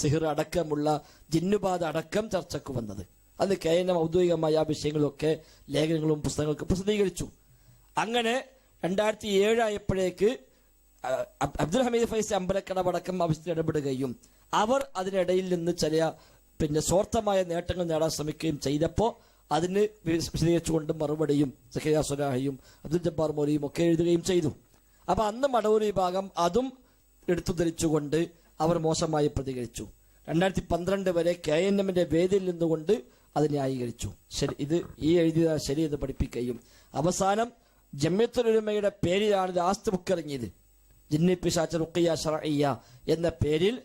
സിഹിർ അടക്കമുള്ള ജിന്നുബാധ അടക്കം ചർച്ചക്ക് വന്നത്. അത് KNM ഔദ്യോഗികമായ ആ വിഷയങ്ങളൊക്കെ ലേഖനങ്ങളും പുസ്തകങ്ങളൊക്കെ പ്രസിദ്ധീകരിച്ചു. അങ്ങനെ 2007 ആയപ്പോഴേക്ക് അബ്ദുൽ ഹമീദ് ഫൈസി അമ്പലക്കടവടക്കം ആവശ്യത്തിൽ ഇടപെടുകയും അവർ അതിനിടയിൽ നിന്ന് ചില സ്വാർത്ഥമായ നേട്ടങ്ങൾ നേടാൻ ശ്രമിക്കുകയും ചെയ്തപ്പോൾ അതിന് വിശദീകരിച്ചുകൊണ്ട് മറുപടിയും സഖിയ സുലാഹിയും അബ്ദുൽ ജബ്ബാർ മൗലവിയും ഒക്കെ എഴുതുകയും ചെയ്തു. അപ്പൊ അന്ന് മടവൂർ വിഭാഗം അതും എടുത്തു ധരിച്ചുകൊണ്ട് അവർ മോശമായി പ്രതികരിച്ചു. 2012 വരെ KNMന്റെ വേദിയിൽ നിന്നുകൊണ്ട് അത് ന്യായീകരിച്ചു. ശരി, ഇത് ഈ എഴുതിയ ശരി എന്ന് പഠിപ്പിക്കുകയും അവസാനം ജമിയത്തുൽ ഉലമയുടെ പേരിലാണ് ലാസ്റ്റ് ബുക്ക് ഇറങ്ങിയത്. ജിന്നി പിശാച് റുഖിയ ശർഇയ്യ എന്ന പേരിൽ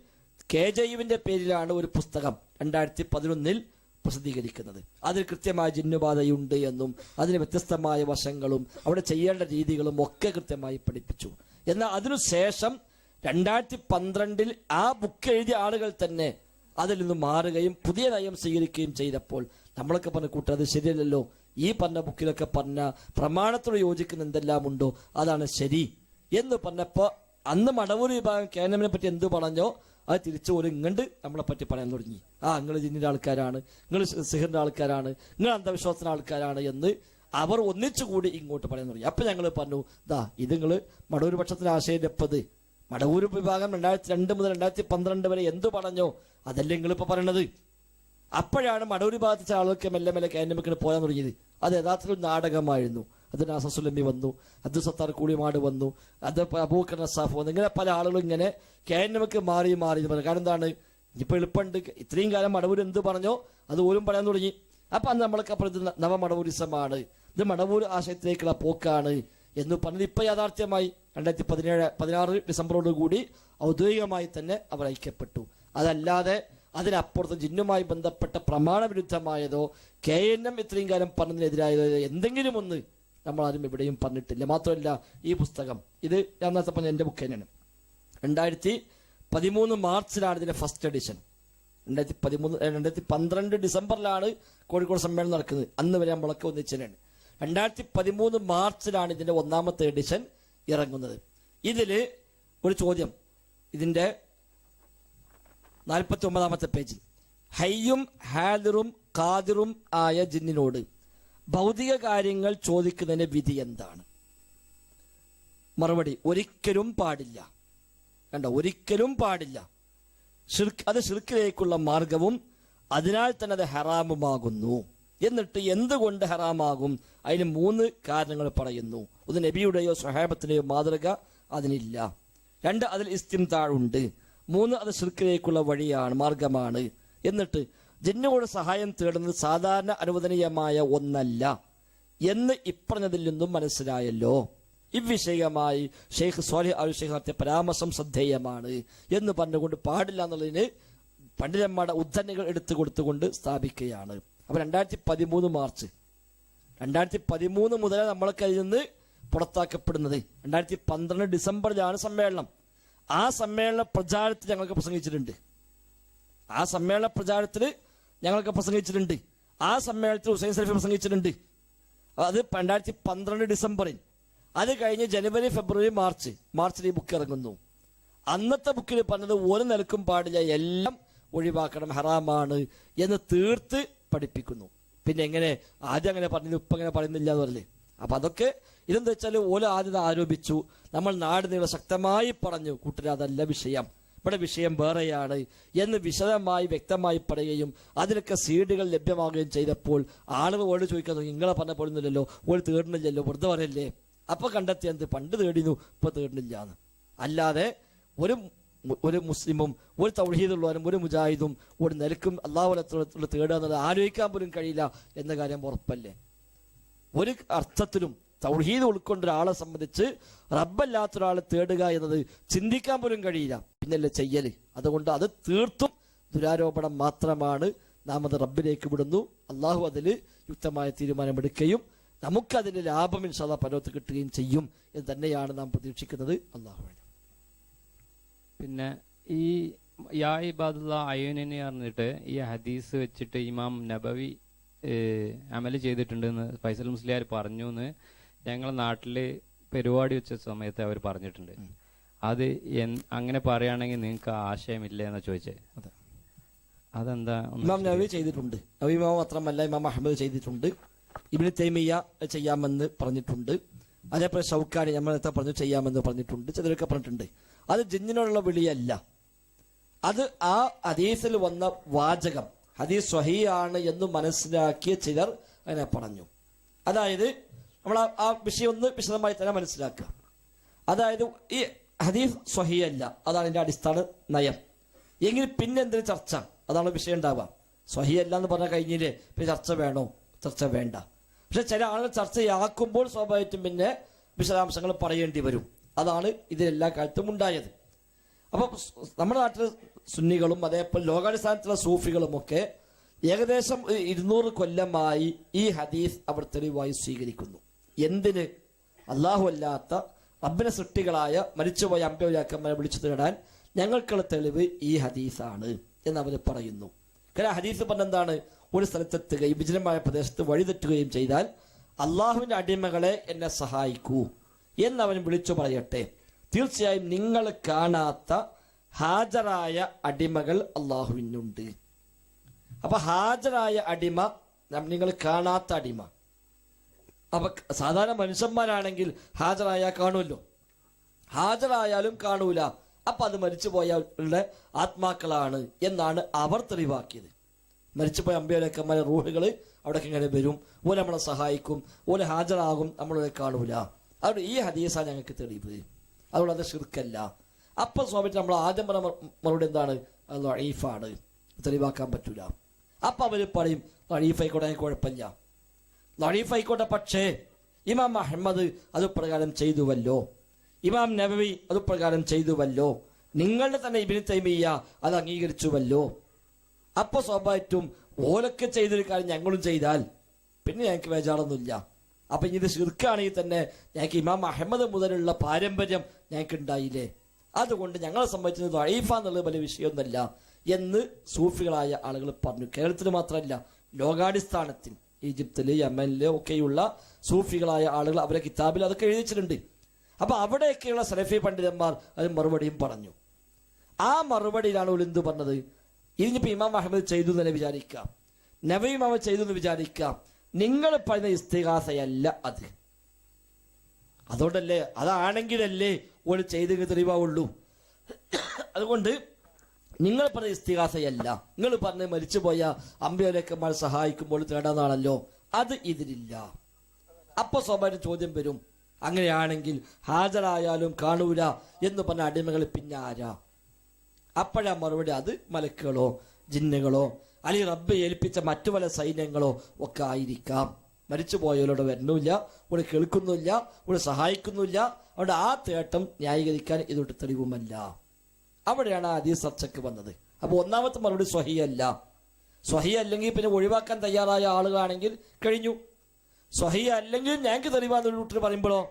KJUവിന്റെ പേരിലാണ് ഒരു പുസ്തകം 2011 പ്രസിദ്ധീകരിക്കുന്നത്. അതിൽ കൃത്യമായ ജിന്നുബാധയുണ്ട് എന്നും അതിന് വ്യത്യസ്തമായ വശങ്ങളും അവിടെ ചെയ്യേണ്ട രീതികളും ഒക്കെ കൃത്യമായി പഠിപ്പിച്ചു. എന്നാൽ അതിനുശേഷം 2012 ആ ബുക്ക് എഴുതിയ ആളുകൾ തന്നെ അതിൽ നിന്ന് മാറുകയും പുതിയ നയം സ്വീകരിക്കുകയും ചെയ്തപ്പോൾ നമ്മളൊക്കെ പറഞ്ഞ കൂട്ടത് ശരിയല്ലല്ലോ, ഈ പറഞ്ഞ ബുക്കിലൊക്കെ പറഞ്ഞ പ്രമാണത്തോട് യോജിക്കുന്ന എന്തെല്ലാം ഉണ്ടോ അതാണ് ശരി എന്ന് പറഞ്ഞപ്പോൾ അന്ന് മടവൂർ വിഭാഗം KNMനെ പറ്റി എന്ത് പറഞ്ഞോ അത് തിരിച്ചു പോലും ഇങ്ങണ്ട് നമ്മളെ പറ്റി പറയാൻ തുടങ്ങി. നിങ്ങൾ ജിന്നിന്റെ ആൾക്കാരാണ്, നിങ്ങൾ സിഹിറിന്റെ ആൾക്കാരാണ്, നിങ്ങൾ അന്ധവിശ്വാസത്തിന്റെ ആൾക്കാരാണ് എന്ന് അവർ ഒന്നിച്ചുകൂടി ഇങ്ങോട്ട് പറയാൻ തുടങ്ങി. അപ്പൊ ഞങ്ങൾ പറഞ്ഞു, ഇത് നിങ്ങൾ മടവൂർ പക്ഷത്തിന്റെ ആശയപ്പത് മടവൂർ വിഭാഗം 2002 മുതൽ 2012 വരെ എന്തു പറഞ്ഞോ അതല്ലേ നിങ്ങളിപ്പോ പറയണത്. അപ്പോഴാണ് മടവൂർ വിഭാഗത്തിച്ച ആളുകൾക്ക് മെല്ലെ മെല്ലെ KNMക്ക് പോകാൻ തുടങ്ങിയത്. അത് യഥാർത്ഥത്തിൽ നാടകമായിരുന്നു. അത് നാസർ സുലമി വന്നു, അബ്ദുൽ സത്താർ കൂളിമാട് വന്നു, അത് അബൂബക്കർ നസാഫ് വന്നു. ഇങ്ങനെ പല ആളുകളും ഇങ്ങനെ KNMക്ക് മാറി പറഞ്ഞു. കാരണം എന്താണ്, ഇപ്പൊ എളുപ്പമുണ്ട്. ഇത്രയും കാലം മടവൂർ എന്ത് പറഞ്ഞോ അത് ഓരും പറയാൻ തുടങ്ങി. അപ്പൊ അന്ന് നമ്മളൊക്കെ ഇത് നവമടവൂരിസമാണ്, ഇത് മടവൂർ ആശയത്തിലേക്കുള്ള പോക്കാണ് എന്ന് പറഞ്ഞത് ഇപ്പൊ യാഥാർത്ഥ്യമായി. 2016 ഡിസംബറോടുകൂടി ഔദ്യോഗികമായി തന്നെ അവർ ഐക്യപ്പെട്ടു. അതല്ലാതെ അതിനപ്പുറത്ത് ജിന്നുമായി ബന്ധപ്പെട്ട പ്രമാണവിരുദ്ധമായതോ KNM ഇത്രയും കാലം പറഞ്ഞതിനെതിരായതോ എന്തെങ്കിലും ഒന്ന് നമ്മൾ ആരും എവിടെയും പറഞ്ഞിട്ടില്ല. മാത്രമല്ല ഈ പുസ്തകം ഇത് ഞാൻ നേരത്തെ പറഞ്ഞ എൻ്റെ ബുക്ക് തന്നെയാണ്. 2013 മാർച്ചിലാണ് ഇതിന്റെ ഫസ്റ്റ് എഡിഷൻ. 2012 ഡിസംബറിലാണ് കോഴിക്കോട് സമ്മേളനം നടക്കുന്നത്. അന്ന് വരെ നമ്മളൊക്കെ ഒന്നിച്ചതാണ്. 2013 മാർച്ചിലാണ് ഇതിന്റെ ഒന്നാമത്തെ എഡിഷൻ ഇറങ്ങുന്നത്. ഇതില് ഒരു ചോദ്യം, ഇതിന്റെ 49ാമത്തെ പേജിൽ, ഹയ്യും ഹാദിറും ഖാദിറും ആയ ജിന്നിനോട് ഭൗതിക കാര്യങ്ങൾ ചോദിക്കുന്നതിന് വിധി എന്താണ്? മറുപടി, ഒരിക്കലും പാടില്ല. കണ്ടോ, ഒരിക്കലും പാടില്ല. അത് ഷിർക്കിലേക്കുള്ള മാർഗവും അതിനാൽ തന്നെ അത് ഹറാമുമാകുന്നു. എന്നിട്ട് എന്തുകൊണ്ട് ഹറാമാകും? അതിന് 3 കാരണങ്ങൾ പറയുന്നു. ഒന്ന്, നബിയുടെയോ സ്വഹാബത്തിന്റെയോ മാതൃക അതിനില്ല. 2, അതിൽ ഇസ്തിംതാഉണ്ട്. 3, അത് ഷിർക്കിലേക്കുള്ള വഴിയാണ്, മാർഗമാണ്. എന്നിട്ട് ജിന്നുകളുടെ സഹായം തേടുന്നത് സാധാരണ അനുവദനീയമായ ഒന്നല്ല എന്ന് ഇപ്പറഞ്ഞതിൽ നിന്നും മനസ്സിലായല്ലോ. ഇവിഷയമായി ഷെയ്ഖ് സ്വാലിഹ് അൽ ഷെയ്ഖ് നടത്തിയ പരാമർശം ശ്രദ്ധേയമാണ് എന്ന് പറഞ്ഞുകൊണ്ട് പാടില്ല എന്നുള്ളതിന് പണ്ഡിതന്മാരുടെ ഉദ്ധരണികൾ എടുത്തു കൊടുത്തുകൊണ്ട് സ്ഥാപിക്കുകയാണ്. അപ്പൊ 2013 മാർച്ച് 2013 മുതൽ നമ്മളൊക്കെ അതിൽ നിന്ന് പുറത്താക്കപ്പെടുന്നത്. 2012 ഡിസംബറിലാണ് സമ്മേളനം. ആ സമ്മേളന പ്രചാരത്തിൽ ഞങ്ങൾക്ക് പ്രസംഗിച്ചിട്ടുണ്ട്. ആ സമ്മേളനത്തിൽ ഹുസൈൻ സലഫി പ്രസംഗിച്ചിട്ടുണ്ട്. അത് 2012 ഡിസംബറിൽ. അത് കഴിഞ്ഞ് ജനുവരി, ഫെബ്രുവരി, മാർച്ചിൽ ഈ ബുക്ക് ഇറങ്ങുന്നു. അന്നത്തെ ബുക്കിൽ പറഞ്ഞത് ഒരു നിലക്കും പാടില്ല, എല്ലാം ഒഴിവാക്കണം, ഹറാമാണ് എന്ന് തീർത്ത് പഠിപ്പിക്കുന്നു. പിന്നെ എങ്ങനെ ആദ്യം അങ്ങനെ പറഞ്ഞു, ഇപ്പം അങ്ങനെ പറയുന്നില്ല എന്ന് പറഞ്ഞേ. അപ്പൊ അതൊക്കെ ഇതെന്താ വെച്ചാൽ ഓരോ ആദ്യത ആരോപിച്ചു, നമ്മൾ നാട് നീളെ ശക്തമായി പറഞ്ഞു, കൂട്ടരെ അതല്ല വിഷയം, ഇവിടെ വിഷയം വേറെയാണ് എന്ന് വിശദമായി വ്യക്തമായി പറയുകയും അതിനൊക്കെ സീഡുകൾ ലഭ്യമാവുകയും ചെയ്തപ്പോൾ ആളുകൾ ഓട് ചോദിക്കാൻ തുടങ്ങി, നിങ്ങളെ പറഞ്ഞ പോലുന്നില്ലല്ലോ, ഓട് തേടുന്നില്ലല്ലോ, വെറുതെ പറയല്ലേ. അപ്പൊ കണ്ടെത്തിയത് പണ്ട് തേടിന്നു, ഇപ്പൊ തേടുന്നില്ല എന്ന്. അല്ലാതെ ഒരു മുസ്ലിമും ഒരു തൗഹീദുള്ളവരും ഒരു മുജാഹിദും ഒരു നിലക്കും അള്ളാഹുലത്തോട് തേടുക എന്നുള്ളത് ആലോചിക്കാൻ പോലും കഴിയില്ല എന്ന കാര്യം ഉറപ്പല്ലേ. ഒരു അർത്ഥത്തിലും തൗഹീദ് ഉൾക്കൊണ്ട ഒരാളെ സംബന്ധിച്ച് റബ്ബല്ലാത്തൊരാളെ തേടുക എന്നത് ചിന്തിക്കാൻ പോലും കഴിയില്ല, പിന്നല്ലേ ചെയ്യല്. അതുകൊണ്ട് അത് തീർത്തും ദുരാരോപണം മാത്രമാണ്. നാം അത് റബ്ബിലേക്ക് വിടുന്നു. അള്ളാഹു അതിൽ യുക്തമായ തീരുമാനമെടുക്കുകയും നമുക്കതിന്റെ ലാഭം ഇൻഷാ അല്ലാഹ് പരലോകത്ത് കിട്ടുകയും ചെയ്യും എന്ന് തന്നെയാണ് നാം പ്രതീക്ഷിക്കുന്നത്. അള്ളാഹു. പിന്നെ ഈ യാ ഇബാദുള്ള അയ്യൂനിനെ പറഞ്ഞിട്ട് ഈ ഹദീസ് വെച്ചിട്ട് ഇമാം നബവി അമല് ചെയ്തിട്ടുണ്ടെന്ന് ഫൈസൽ മുസ്ലിയാർ പറഞ്ഞു എന്ന് ഞങ്ങളെ നാട്ടില് പരിപാടി വെച്ച സമയത്ത് അവർ പറഞ്ഞിട്ടുണ്ട്. അത് അങ്ങനെ പറയുകയാണെങ്കിൽ നിങ്ങൾക്ക് ആശയമില്ല എന്നാ ചോദിച്ചേ. അതെന്താ? ഇമാം നവവി ചെയ്തിട്ടുണ്ട്. നവവി ഇമാം മാത്രമല്ല, ഇമാം അഹ്മദ് ചെയ്തിട്ടുണ്ട്, ഇബ്നു തൈമിയ്യ ചെയ്യാമെന്ന് പറഞ്ഞിട്ടുണ്ട്, അതേപോലെ ഷൗക്കാനി നമ്മൾ നേരത്തെ പറഞ്ഞു ചെയ്യാമെന്ന് പറഞ്ഞിട്ടുണ്ട്, ചിലരൊക്കെ പറഞ്ഞിട്ടുണ്ട്. അത് ജിന്നിനോടുള്ള വിളിയല്ല, അത് ആ ഹദീസിൽ വന്ന വാചകം ഹദീസ് സ്വഹീഹാണ് എന്ന് മനസ്സിലാക്കിയ ചിലർ അങ്ങനെ പറഞ്ഞു. അതായത് നമ്മൾ ആ വിഷയം ഒന്ന് വിശദമായി തന്നെ മനസ്സിലാക്കുക. അതായത് ഈ ഹദീസ് സ്വഹീഹല്ല, അതാണ് എൻ്റെ അടിസ്ഥാന നയം. എങ്കിൽ പിന്നെ എന്തൊരു ചർച്ച, അതാണ് വിഷയം ഉണ്ടാവുക. സ്വഹീഹല്ല എന്ന് പറഞ്ഞാൽ കഴിഞ്ഞില്ലേ, പിന്നെ ചർച്ച വേണോ? ചർച്ച വേണ്ട. പക്ഷെ ചില ആളുകൾ ചർച്ചയാക്കുമ്പോൾ സ്വാഭാവികമായിട്ടും പിന്നെ വിശദാംശങ്ങൾ പറയേണ്ടി വരും. അതാണ് ഇതിലെല്ലാ കാലത്തും ഉണ്ടായത്. അപ്പോൾ നമ്മുടെ നാട്ടിൽ സുന്നികളും അതേപോലെ ലോകാടിസ്ഥാനത്തിലുള്ള സൂഫികളും ഒക്കെ ഏകദേശം 200 കൊല്ലമായി ഈ ഹദീസ് അവർ തെളിവായി സ്വീകരിക്കുന്നു. എന്തിന്? അല്ലാഹു അല്ലാത്ത റബ്ബിനെ സൃഷ്ടികളായ മരിച്ചുപോയ അമ്പ്യവരാക്കന്മാരെ വിളിച്ചു തേടാൻ ഞങ്ങൾക്കുള്ള തെളിവ് ഈ ഹദീസാണ് എന്ന് അവർ പറയുന്നു. കാരണം ഹദീസ് പറഞ്ഞെന്താണ്? ഒരു സ്ഥലത്തെത്തുകയും വിജനമായ പ്രദേശത്ത് വഴിതെറ്റുകയും ചെയ്താൽ അള്ളാഹുവിന്റെ അടിമകളെ എന്നെ സഹായിക്കൂ എന്നവൻ വിളിച്ചു പറയട്ടെ. തീർച്ചയായും നിങ്ങൾ കാണാത്ത ഹാജരായ അടിമകൾ അള്ളാഹുവിനുണ്ട്. അപ്പൊ ഹാജരായ അടിമ, നിങ്ങൾ കാണാത്ത അടിമ. അപ്പൊ സാധാരണ മനുഷ്യന്മാരാണെങ്കിൽ ഹാജരായ കാണുമല്ലോ, ഹാജരായാലും കാണൂല. അപ്പൊ അത് മരിച്ചുപോയവരുടെ ആത്മാക്കളാണ് എന്നാണ് അവർ തെളിവാക്കിയത്. മരിച്ചുപോയ അമ്പിയാക്കന്മാരെ റൂഹുകൾ അവിടേക്ക് ഇങ്ങനെ വരും, ഓലെ നമ്മളെ സഹായിക്കും, ഓലെ ഹാജരാകും, നമ്മളെ കാണൂല. അതുകൊണ്ട് ഈ ഹദീസാണ് ഞങ്ങൾക്ക് തെളിവ്, അതുകൊണ്ട് അത് ശിർക്കല്ല. അപ്പൊ സ്വാമിക്ക് നമ്മൾ ആദ്യം പറഞ്ഞ മറുപടി എന്താണ്? അത് ലഈഫാണ്, തെളിവാക്കാൻ പറ്റൂല. അപ്പൊ അവര് പറയും ലഈഫായിക്കോട്ടെ, കുഴപ്പമില്ല, ലഈഫായിക്കോട്ടെ, പക്ഷേ ഇമാം അഹ്മദ് അത് പ്രകാരം ചെയ്തുവല്ലോ, ഇമാം നവവി അത് പ്രകാരം ചെയ്തുവല്ലോ, നിങ്ങളുടെ തന്നെ ഇബ്നു തൈമിയ്യ അത് അംഗീകരിച്ചുവല്ലോ. അപ്പൊ സ്വാഭാവികമായിട്ടും ഓലൊക്കെ ചെയ്തൊരു കാര്യം ഞങ്ങളും ചെയ്താൽ പിന്നെ ഞങ്ങൾക്ക് ബേജാറൊന്നുമില്ല. അപ്പൊ ഇനി ഇത് ശിർക്കാണെങ്കിൽ തന്നെ ഞങ്ങൾക്ക് ഇമാം അഹ്മദ് മുതലുള്ള പാരമ്പര്യം ഞങ്ങൾക്ക് ഉണ്ടായില്ലേ, അതുകൊണ്ട് ഞങ്ങളെ സംബന്ധിച്ചത് ലഈഫ എന്നുള്ളത് വലിയ വിഷയമൊന്നുമല്ല എന്ന് സൂഫികളായ ആളുകൾ പറഞ്ഞു. കേരളത്തിൽ മാത്രമല്ല, ലോകാടിസ്ഥാനത്തിൽ ഈജിപ്തില് യമനില് ഒക്കെയുള്ള സൂഫികളായ ആളുകൾ അവരെ കിതാബിൽ അതൊക്കെ എഴുതിച്ചിട്ടുണ്ട്. അപ്പൊ അവിടെയൊക്കെയുള്ള സലഫി പണ്ഡിതന്മാർ അത് മറുപടിയും പറഞ്ഞു. ആ മറുപടിയിലാണ് ഒലെന്ത് പറഞ്ഞത്? ഇതിനിപ്പോ ഇമാം അഹ്മദ് ചെയ്തു എന്ന് വിചാരിക്കാം, നബി ഇമാം ചെയ്തു എന്ന് വിചാരിക്കാം, നിങ്ങൾ പറയുന്ന ഇസ്തിഗാസയല്ല അത്. അതുകൊണ്ടല്ലേ, അതാണെങ്കിലല്ലേ ഒരു ചെയ്ത് തെളിവാവുള്ളൂ. അതുകൊണ്ട് നിങ്ങൾ പറഞ്ഞ ഇസ്തിഗാസയല്ല, നിങ്ങൾ പറഞ്ഞ് മരിച്ചുപോയ അമ്പിയാക്കന്മാർ സഹായിക്കുമ്പോൾ തേടാന്നാണല്ലോ, അത് ഇതിലില്ല. അപ്പൊ സ്വാഭാവിക ചോദ്യം വരും, അങ്ങനെയാണെങ്കിൽ ഹാജരായാലും കാണൂല എന്ന് പറഞ്ഞ അടിമകൾ പിന്നെ ആരാ? അപ്പോഴാ മറുപടി, അത് മലക്കുകളോ ജിന്നുകളോ അല്ലെങ്കിൽ റബ്ബ് ഏൽപ്പിച്ച മറ്റു പല സൈന്യങ്ങളോ ഒക്കെ ആയിരിക്കാം. മരിച്ചുപോയവരോട് വരണമില്ല, ഇവിടെ കേൾക്കുന്നില്ല, ഇവിടെ സഹായിക്കുന്നില്ല. അവിടെ ആ തേട്ടം ന്യായീകരിക്കാൻ ഇതൊട്ട് തെളിവുമല്ല. അവിടെയാണ് ആ ഹദീസ് ചർച്ചയ്ക്ക് വന്നത്. അപ്പൊ ഒന്നാമത്തെ മറുപടി സ്വഹീഹല്ല. സ്വഹീഹ് അല്ലെങ്കിൽ പിന്നെ ഒഴിവാക്കാൻ തയ്യാറായ ആളുകളാണെങ്കിൽ കഴിഞ്ഞു. സ്വഹീഹ് അല്ലെങ്കിൽ ഞങ്ങൾക്ക് തെളിവാന്ന് വീട്ടിൽ പറയുമ്പോഴോ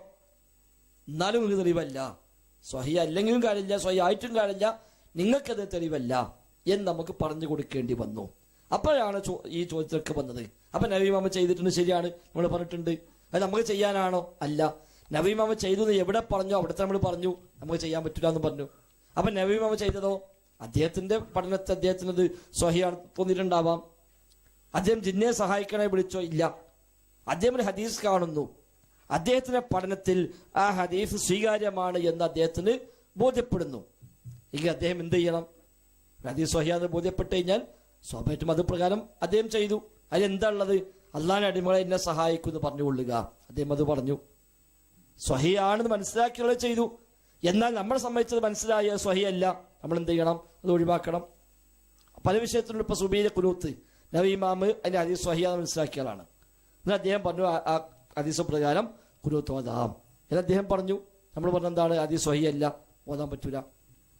എന്നാലും നിങ്ങൾക്ക് തെളിവല്ല. സ്വഹീഹ് അല്ലെങ്കിലും കാര്യമില്ല, സ്വഹീഹ് ആയിട്ടും കാര്യമില്ല, നിങ്ങൾക്കത് തെളിവല്ല എന്ന് നമുക്ക് പറഞ്ഞു കൊടുക്കേണ്ടി വന്നു. അപ്പോഴാണ് ഈ ചോദ്യത്തിലൊക്കെ വന്നത്. അപ്പൊ നബി ഇമാം ചെയ്തിട്ടുണ്ട്, ശരിയാണ്, നമ്മൾ പറഞ്ഞിട്ടുണ്ട്. അത് നമുക്ക് ചെയ്യാനാണോ? അല്ല. നബി ഇമാം ചെയ്തു എവിടെ പറഞ്ഞോ അവിടുത്തെ നമ്മൾ പറഞ്ഞു നമുക്ക് ചെയ്യാൻ പറ്റില്ല എന്ന് പറഞ്ഞു. അപ്പൊ നബി ഇമാം ചെയ്തതോ അദ്ദേഹത്തിന്റെ പഠനത്തെ അദ്ദേഹത്തിനത് സ്വഹിയാണ് തോന്നിയിട്ടുണ്ടാവാം. അദ്ദേഹം ജിന്നെ സഹായിക്കണേ വിളിച്ചോ? ഇല്ല. അദ്ദേഹം ഒരു ഹദീസ് കാണുന്നു, അദ്ദേഹത്തിന്റെ പഠനത്തിൽ ആ ഹദീസ് സ്വീകാര്യമാണ് എന്ന് അദ്ദേഹത്തിന് ബോധ്യപ്പെടുന്നു. എങ്കിൽ അദ്ദേഹം എന്ത് ചെയ്യണം? ഹദീസ് സ്വഹിയാന്ന് ബോധ്യപ്പെട്ട് കഴിഞ്ഞാൽ സ്വാഭാവികമായിട്ടും അത് പ്രകാരം അദ്ദേഹം ചെയ്തു. അതിലെന്താ ഉള്ളത്? അള്ളാഹിന്റെ അടിമകളെ എന്നെ സഹായിക്കും എന്ന് പറഞ്ഞുകൊള്ളുക. അദ്ദേഹം അത് പറഞ്ഞു, സ്വഹിയാണെന്ന് മനസ്സിലാക്കിയുള്ളത് ചെയ്തു. എന്നാൽ നമ്മളെ സംബന്ധിച്ചത് മനസ്സിലായ സ്വഹിയല്ല, നമ്മൾ എന്ത് ചെയ്യണം? അത് ഒഴിവാക്കണം. പല വിഷയത്തിലുള്ള ഇപ്പൊ സുബീലെ കുനൂത്ത് നബി ഇമാമ് അതിന്റെ ഹദീസ് സ്വഹിയാന്ന് മനസ്സിലാക്കിയതാണ്. എന്നാൽ അദ്ദേഹം പറഞ്ഞു ആ ഹദീസ് പ്രകാരം കുനൂത്ത് ഓതാം എന്ന് അദ്ദേഹം പറഞ്ഞു. നമ്മൾ പറഞ്ഞ എന്താണ്? ഹദീസ് സ്വഹിയല്ല, ഓതാൻ പറ്റൂല.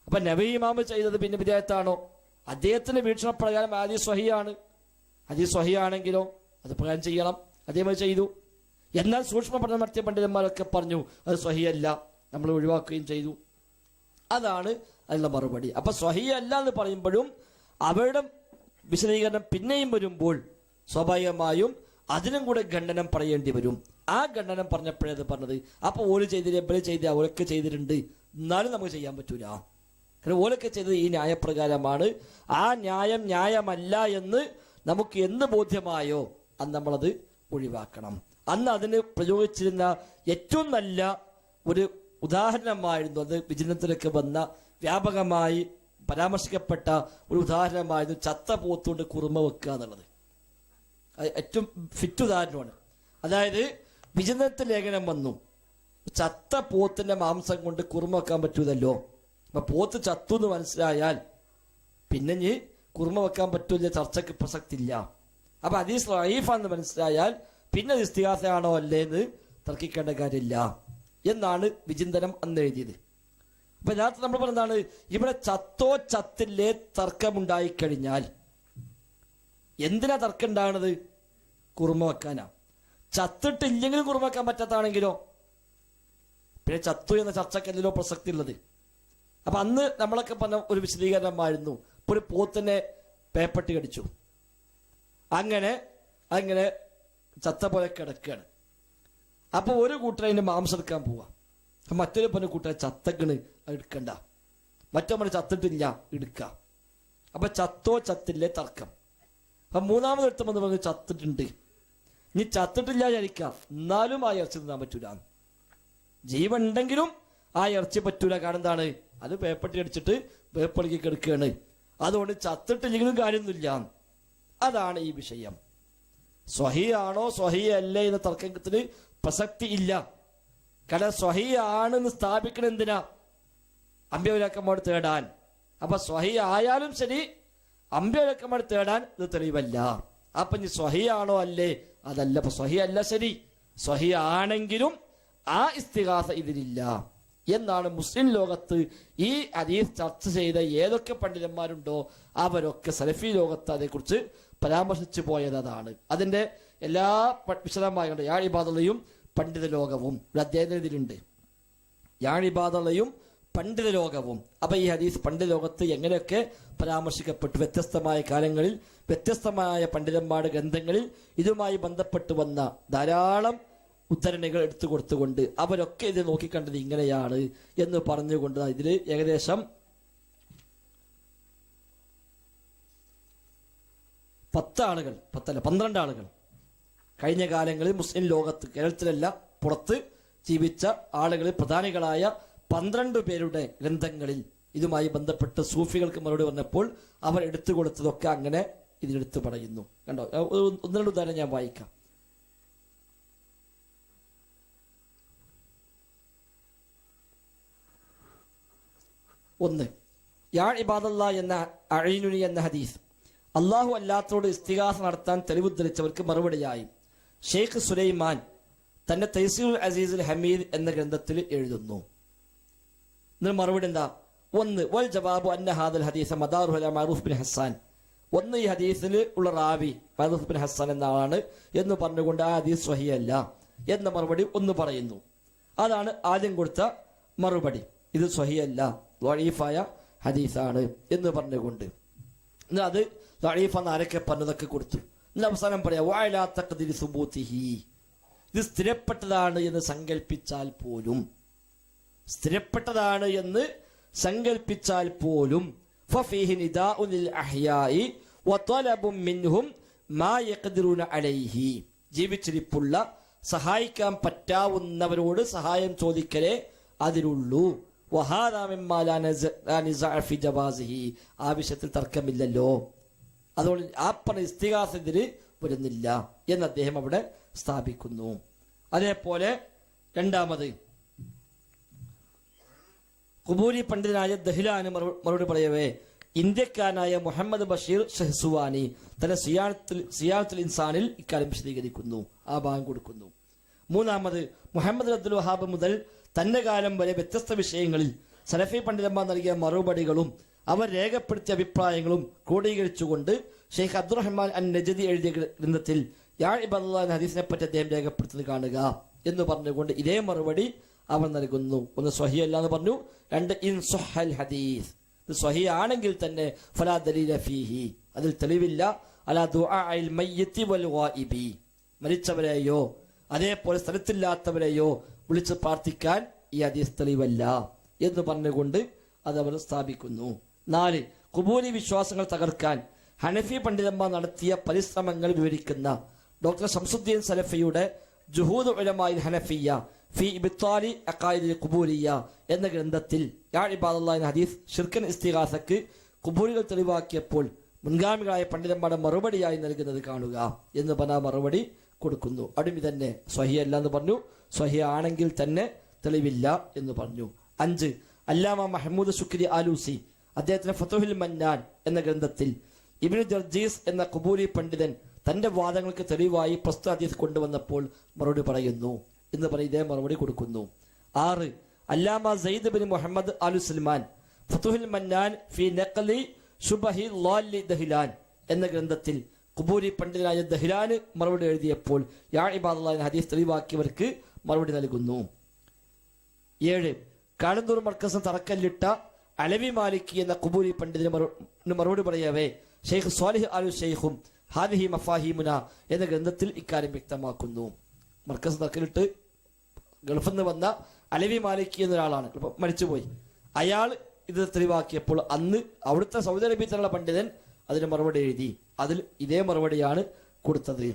അപ്പൊ നബി ഇമാമ് ചെയ്തത് പിന്നെ വിദേഹത്താണോ? അദ്ദേഹത്തിന്റെ വീക്ഷണപ്രകാരം ഹദീസ് സ്വഹിയാണ്. ഹദീസ് സ്വഹിയാണെങ്കിലോ അത് പ്രകാരം ചെയ്യണം. അദ്ദേഹം ചെയ്തു. എന്നാൽ സൂക്ഷ്മ പഠനം നടത്തിയ പണ്ഡിതന്മാരൊക്കെ പറഞ്ഞു അത് സ്വഹിയല്ല, നമ്മൾ ഒഴിവാക്കുകയും ചെയ്തു. അതാണ് അതിനുള്ള മറുപടി. അപ്പൊ സ്വഹിയല്ല എന്ന് പറയുമ്പോഴും അവരുടെ വിശദീകരണം പിന്നെയും വരുമ്പോൾ സ്വാഭാവികമായും അതിനും കൂടെ ഖണ്ഡനം പറയേണ്ടി വരും. ആ ഖണ്ഡനം പറഞ്ഞപ്പോഴത് പറഞ്ഞത് അപ്പൊ ഓര് ചെയ്തില്ല, എവിടെ ചെയ്ത അവരൊക്കെ ചെയ്തിട്ടുണ്ട്, എന്നാലും നമുക്ക് ചെയ്യാൻ പറ്റൂല. കാരണം ഓലൊക്കെ ചെയ്തത് ഈ ന്യായപ്രകാരമാണ്. ആ ന്യായം ന്യായമല്ല എന്ന് നമുക്ക് എന്ന് ബോധ്യമായോ അന്ന് നമ്മളത് ഒഴിവാക്കണം. അന്ന് അതിന് പ്രയോഗിച്ചിരുന്ന ഏറ്റവും നല്ല ഒരു ഉദാഹരണമായിരുന്നു, അത് വിചിന്തനത്തിലൊക്കെ വന്ന വ്യാപകമായി പരാമർശിക്കപ്പെട്ട ഒരു ഉദാഹരണമായിരുന്നു ചത്ത പോത്തുകൊണ്ട് കുറുമ വെക്കുക എന്നുള്ളത്. ഏറ്റവും ഫിറ്റ് ഉദാഹരണമാണ്. അതായത് വിചിന്തനത്തിൽ ലേഖനം വന്നു, ചത്ത പോത്തിന്റെ മാംസം കൊണ്ട് കുറുമ വെക്കാൻ പറ്റൂതല്ലോ. അപ്പൊ പോത്ത് ചത്തു എന്ന് മനസ്സിലായാൽ പിന്നെ ഇനി കുറുമ വെക്കാൻ പറ്റൂല, ചർച്ചയ്ക്ക് പ്രസക്തി ഇല്ല. അപ്പൊ ഹദീസ് റഈഫാന്ന് മനസ്സിലായാൽ പിന്നെ അത് ഇസ്തിഗാസയാണോ അല്ലേ എന്ന് തർക്കിക്കേണ്ട കാര്യമില്ല എന്നാണ് വിചിന്തനം അന്ന് എഴുതിയത്. അപ്പൊ ഇതിനകത്ത് നമ്മൾ പറഞ്ഞതാണ്, ഇവിടെ ചത്തോ ചത്തില്ലേ തർക്കമുണ്ടായിക്കഴിഞ്ഞാൽ എന്തിനാ തർക്കം ഉണ്ടാകുന്നത്? കുറുമ വെക്കാനാ. ചത്തിട്ടില്ലെങ്കിലും കുറുമ വെക്കാൻ പറ്റാത്താണെങ്കിലോ പിന്നെ ചത്തു എന്ന ചർച്ചക്കല്ലോ പ്രസക്തി ഉള്ളത്. അപ്പൊ അന്ന് നമ്മളൊക്കെ പറഞ്ഞ ഒരു വിശദീകരണമായിരുന്നു, ഇപ്പൊ ഒരു പോത്തിനെ പേപ്പട്ടി കടിച്ചു, അങ്ങനെ അങ്ങനെ ചത്ത പോലെ കിടക്കുകയാണ്. അപ്പൊ ഒരു കൂട്ടർ അതിന്റെ മാംസം എടുക്കാൻ പോവാ, മറ്റൊരു പറഞ്ഞ കൂട്ടരെ ചത്തക്കണ് എടുക്കണ്ട, മറ്റോ പറഞ്ഞ ചത്തിട്ടില്ല എടുക്കാം. അപ്പൊ ചത്തോ ചത്തില്ലേ തർക്കം. അപ്പൊ മൂന്നാമത് എടുത്തമെന്ന് പറഞ്ഞ് ചത്തിട്ടുണ്ട്, ഇനി ചത്തിട്ടില്ല വിചാരിക്കാം, എന്നാലും ആ ഇറച്ചി തിന്നാൻ പറ്റൂല. ജീവൻ ഉണ്ടെങ്കിലും ആ ഇറച്ചി പറ്റൂല. കാരണം എന്താണ്? അത് പേപ്പട്ടി അടിച്ചിട്ട് പേപ്പളിക്ക് കിടക്കുകയാണ്. അതുകൊണ്ട് ചത്തിട്ടില്ലെങ്കിലും കാര്യമൊന്നുമില്ല. അതാണ് ഈ വിഷയം. സ്വഹീയാണോ സ്വഹീയല്ലേ എന്ന തർക്കത്തിന് പ്രസക്തി ഇല്ല. കാരണം സ്വഹീയാണെന്ന് സ്ഥാപിക്കണം എന്തിനാ? അമ്പ്യവിലക്കന്മാർ തേടാൻ. അപ്പൊ സ്വഹീ ആയാലും ശരി അമ്പ്യവിലക്കന്മാർ തേടാൻ ഇത് തെളിവല്ല. അപ്പൊ ഇനി സ്വഹീയാണോ അല്ലേ? അതല്ല. അപ്പൊ സ്വഹീ അല്ല, ശരി സ്വഹീ ആണെങ്കിലും ആ ഇസ്തിഗാസ ഇതിലില്ല എന്നാണ് മുസ്ലിം ലോകത്ത് ഈ ഹദീസ് ചർച്ച ചെയ്ത ഏതൊക്കെ പണ്ഡിതന്മാരുണ്ടോ അവരൊക്കെ സലഫി ലോകത്ത് അതേക്കുറിച്ച് പരാമർശിച്ചു പോയത് അതാണ്. അതിന്റെ എല്ലാ വിശദമായുണ്ട്. യാഴിബാദളയും പണ്ഡിത ലോകവും ഒരു അധ്യായത്തിലുണ്ട്. യാഴിബാദളയും പണ്ഡിത ലോകവും. അപ്പൊ ഈ ഹദീസ് പണ്ഡിത ലോകത്ത് എങ്ങനെയൊക്കെ പരാമർശിക്കപ്പെട്ടു, വ്യത്യസ്തമായ കാലങ്ങളിൽ വ്യത്യസ്തമായ പണ്ഡിതന്മാരുടെ ഗ്രന്ഥങ്ങളിൽ ഇതുമായി ബന്ധപ്പെട്ട് വന്ന ധാരാളം ഉദ്ധരണികൾ എടുത്തു കൊടുത്തുകൊണ്ട് അവരൊക്കെ ഇത് നോക്കിക്കണ്ടത് ഇങ്ങനെയാണ് എന്ന് പറഞ്ഞുകൊണ്ട് ഇതിൽ ഏകദേശം 12 ആളുകൾ കഴിഞ്ഞ കാലങ്ങളിൽ മുസ്ലിം ലോകത്ത്, കേരളത്തിലല്ല പുറത്ത് ജീവിച്ച ആളുകളിൽ പ്രധാനികളായ 12 പേരുടെ ഗ്രന്ഥങ്ങളിൽ ഇതുമായി ബന്ധപ്പെട്ട് സൂഫികൾക്ക് മറുപടി പറഞ്ഞപ്പോൾ അവർ എടുത്തു കൊടുത്തതൊക്കെ അങ്ങനെ ഇതിലെടുത്ത് പറയുന്നു. കണ്ടോ, 1-2 ഉദാഹരണം ഞാൻ വായിക്കാം. ഒന്ന്, യാ ഇബാദല്ലാ എന്ന അഈനുനി എന്ന ഹദീസ് അള്ളാഹു അല്ലാത്തതോട് ഇസ്തിഗാസ നടത്താൻ തെളിവുദ്ധരിച്ചവർക്ക് മറുപടിയായി ഷെയ്ഖ് സുലൈമാൻ തന്റെ തൈസീറുൽ അസീസുൽ ഹമീദ് എന്ന ഗ്രന്ഥത്തിൽ എഴുതുന്നു. ഇതിന് മറുപടി എന്താ? ഒന്ന്, വൽ ജവാബു അന്ന ഹാദൽ ഹദീസ മദാറുഹു അലാ മഅറൂഫ് ബിൻ ഹസ്സാൻ. ഒന്ന്, ഈ ഹദീസിൽ ഉള്ള റാവി മഅറൂഫ് ബിൻ ഹസ്സാൻ എന്ന ആളാണ് എന്ന് പറഞ്ഞുകൊണ്ട് ആ ഹദീസ് സ്വഹീഹല്ല എന്ന മറുപടി ഒന്ന് പറയുന്നു. അതാണ് ആദ്യം കൊടുത്ത മറുപടി. ഇത് സ്വഹീഹല്ല, ദഈഫായ ഹദീസാണ് എന്ന് പറഞ്ഞുകൊണ്ട് അത് ദഈഫാന്ന് ആരൊക്കെ പറഞ്ഞതൊക്കെ കൊടുത്തു. എന്നിട്ട് അവസാനം പറയാ വഅലാ തഖ്ദീരി സുബൂതിഹി, ഇത് സ്ഥിരപ്പെട്ടതാണ് എന്ന് സങ്കല്പിച്ചാൽ പോലും, സ്ഥിരപ്പെട്ടതാണ് എന്ന് സങ്കല്പിച്ചാൽ പോലും ഫഫീഹി നിദാഉൻ ലിൽ അഹ്യാഇ വതലബും മിൻഹും മാ യഖ്ദിറൂന അലൈഹി, ജീവിച്ചിരിപ്പുള്ള സഹായിക്കാൻ പറ്റാവുന്നവരോട് സഹായം ചോദിക്കലേ അതിലുള്ളൂ. വഹാദാ മിമ്മാ ലാ നിസാഅ ഫി ജവാസിഹി, ആ വിഷയത്തിൽ തർക്കമില്ലല്ലോ, അതുകൊണ്ട് ആ പറഞ്ഞ ഇസ്തിഗാസത്തിന് വരുന്നില്ല എന്ന് അദ്ദേഹം അവിടെ സ്ഥാപിക്കുന്നു. അതേപോലെ രണ്ടാമത് ഖുബൂരി പണ്ഡിതനായ ദഹ്ലാന് മറുപടി പറയവേ ഇന്ത്യക്കാരനായ മുഹമ്മദ് ബഷീർ ഷഹ്സുവാനി തന്റെ സിയാത്തുൽ ഇൻസാനിൽ ഇക്കാര്യം വിശദീകരിക്കുന്നു, ആ ഭാഗം കൊടുക്കുന്നു. മൂന്നാമത് മുഹമ്മദ് അബ്ദുൽ വഹാബ് മുതൽ തന്റെ കാലം വരെ വ്യത്യസ്ത വിഷയങ്ങളിൽ സലഫി പണ്ഡിതന്മാർ നൽകിയ മറുപടികളും അവർ രേഖപ്പെടുത്തിയ അഭിപ്രായങ്ങളും ക്രോഡീകരിച്ചുകൊണ്ട് ഷെയ്ഖ് അബ്ദുറഹ്മാൻ അൻ നജദി എഴുതിയ ഗ്രന്ഥത്തിൽ യാ ഇബാദല്ലാ എന്ന ഹദീസിനെ പറ്റി അദ്ദേഹം രേഖപ്പെടുത്തുന്നത് കാണുക എന്ന് പറഞ്ഞുകൊണ്ട് ഇതേ മറുപടി അവർ നൽകുന്നു. ഒന്ന് സ്വഹീഹ് എന്ന് പറഞ്ഞു, രണ്ട് ഇൻ സ്വഹൽ ഹദീസ്, ഇത് സ്വഹീഹ് ആണെങ്കിൽ തന്നെ ഫലാ ദലീല ഫീഹി, അതിൽ തെളിവില്ല, അലാ ദുആഇൽ മയ്യിത്തി വൽ ഗായിബി, മരിച്ചവരെയോ അതേപോലെ സ്ഥലത്തില്ലാത്തവരെയോ വിളിച്ച് പ്രാർത്ഥിക്കാൻ ഈ ഹദീസ് തെളിവല്ല എന്ന് പറഞ്ഞുകൊണ്ട് അതവർ സ്ഥാപിക്കുന്നു. 4. ഖുബൂരി വിശ്വാസങ്ങൾ തകർക്കാൻ ഹനഫി പണ്ഡിതന്മാർ നടത്തിയ പരിശ്രമങ്ങൾ വിവരിക്കുന്ന ഡോക്ടർ ശംസുദ്ദീൻ സലഫിയുടെ ജുഹൂദ് ഉലമാഇൽ ഹനഫിയ്യ ഫി ഇബ്താലി അഖായിദിൽ ഖുബൂരിയ്യ എന്ന ഗ്രന്ഥത്തിൽ യാ ഇബാദല്ലാഹ് എന്ന ഹദീസ് ഷിർക്കൻ ഇസ്തിഗാസക്ക് ഖുബൂരികൾ തെളിവാക്കിയപ്പോൾ മുൻഗാമികളായ പണ്ഡിതന്മാരുടെ മറുപടിയായി നൽകുന്നത് കാണുക എന്ന് പറഞ്ഞ മറുപടി കൊടുക്കുന്നു. അടുമി തന്നെ സ്വഹിയല്ല എന്ന് പറഞ്ഞു, സ്വഹിയ ആണെങ്കിൽ തന്നെ തെളിവില്ല എന്ന് പറഞ്ഞു. 5. അല്ലാമ മഹ്മൂദ് ശുക്രി ആലൂസി അദ്ദേഹത്തിന്റെ ഫതുഹുൽ മന്നാൻ എന്ന ഗ്രന്ഥത്തിൽ ഇബ്നു ജർജീസ് എന്ന ഖുബൂരി പണ്ഡിതൻ തന്റെ വാദങ്ങൾക്ക് തെളിവായി പ്രസ്തുത ഹദീസ് കൊണ്ടുവന്നപ്പോൾ മറുപടി പറയുന്നു എന്ന് പറയും ഇതേ മറുപടി കൊടുക്കുന്നു. 6. അല്ലാമ സയ്യിദ് ബിൻ മുഹമ്മദ് അലു സൽമാൻ ഫതുഹുൽ മന്നാൻ ഫി നഖ്ലി ശുബഹി ളാലി ദഹ്ലാൻ എന്ന ഗ്രന്ഥത്തിൽ ഖുബൂരി പണ്ഡിതനായ ദഹ്ലാന് മറുപടി എഴുതിയപ്പോൾ യാ ഇബാദല്ലാഹ് എന്ന ഹദീസ് തെളിവാക്കിയവർക്ക് മറുപടി നൽകുന്നു. 7. കാടന്തൂർ മർക്കസ് തറക്കല്ലിട്ട അലവി മാലിക്കി എന്ന ഖുബൂരി പണ്ഡിതന് മറുപടി പറയവേ ഷെയ്ഖ് സ്വാലിഹ് അലു ഷെയ്ഖും ഹാദിഹി മഫാഹിമുന എന്ന ഗ്രന്ഥത്തിൽ ഇക്കാര്യം വ്യക്തമാക്കുന്നു. മർക്കസ് തറക്കല്ലിട്ട് ഗൾഫിൽ നിന്ന് വന്ന അലവി മാലിക്കി എന്നൊരാളാണ്, മരിച്ചുപോയി. അയാൾ ഇത് തെളിവാക്കിയപ്പോൾ അന്ന് അവിടുത്തെ സൗദി അറേബ്യയിലുള്ള പണ്ഡിതൻ അതിന് മറുപടി എഴുതി. അതിൽ ഇതേ മറുപടിയാണ് കൊടുത്തത്.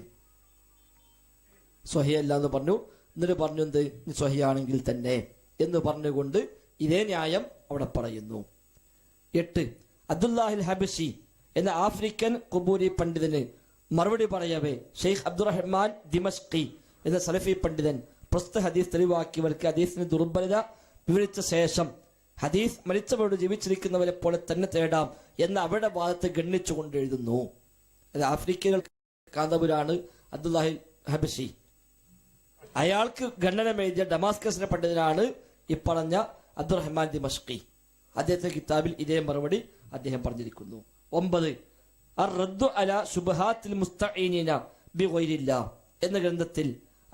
സ്വഹിയല്ല എന്ന് പറഞ്ഞു. എന്നിട്ട് പറഞ്ഞു എന്ത് സ്വഹിയാണെങ്കിൽ തന്നെ എന്ന് പറഞ്ഞുകൊണ്ട് ഇതേ ന്യായം അവിടെ പറയുന്നു. 8. അബ്ദുല്ലാഹിൽ ഹബഷി എന്ന ആഫ്രിക്കൻ ഖുബൂരി പണ്ഡിതന് മറുപടി പറയവേ ഷെയ്ഖ് അബ്ദുറഹ്മാൻ ദിമഷ്കി എന്ന സലഫി പണ്ഡിതൻ പ്രസ്തുത ഹദീസ് തെളിവാക്കിയവർക്ക് ഹദീസിന് ദുർബലത വിവരിച്ച ശേഷം ഹദീസ് മരിച്ചവരോട് ജീവിച്ചിരിക്കുന്നവരെ പോലെ തന്നെ തേടാം എന്ന അവരുടെ വാദത്തെ ഗണ്ണിച്ചുകൊണ്ട് എഴുതുന്നു. അത് ആഫ്രിക്കകൾ കാന്തപുരാണ് അബ്ദുല്ലാഹിൽ ഹബഷി. അയാൾക്ക് ഖണ്ഡനം എഴുതിയ ഡമാസ്കസിന്റെ പണ്ഡിതനാണ് ഈ പറഞ്ഞ അബ്ദുറഹ്മാൻ ദിമഷ്കി. അദ്ദേഹത്തിന്റെ കിതാബിൽ ഇതേ മറുപടി അദ്ദേഹം പറഞ്ഞിരിക്കുന്നു. 9. അർ-റദ്ദു അലാ ശുബ്ഹാത്തിൽ മുസ്തഈനിന ബിഗൈരില്ലാ എന്ന ഗ്രന്ഥത്തിൽ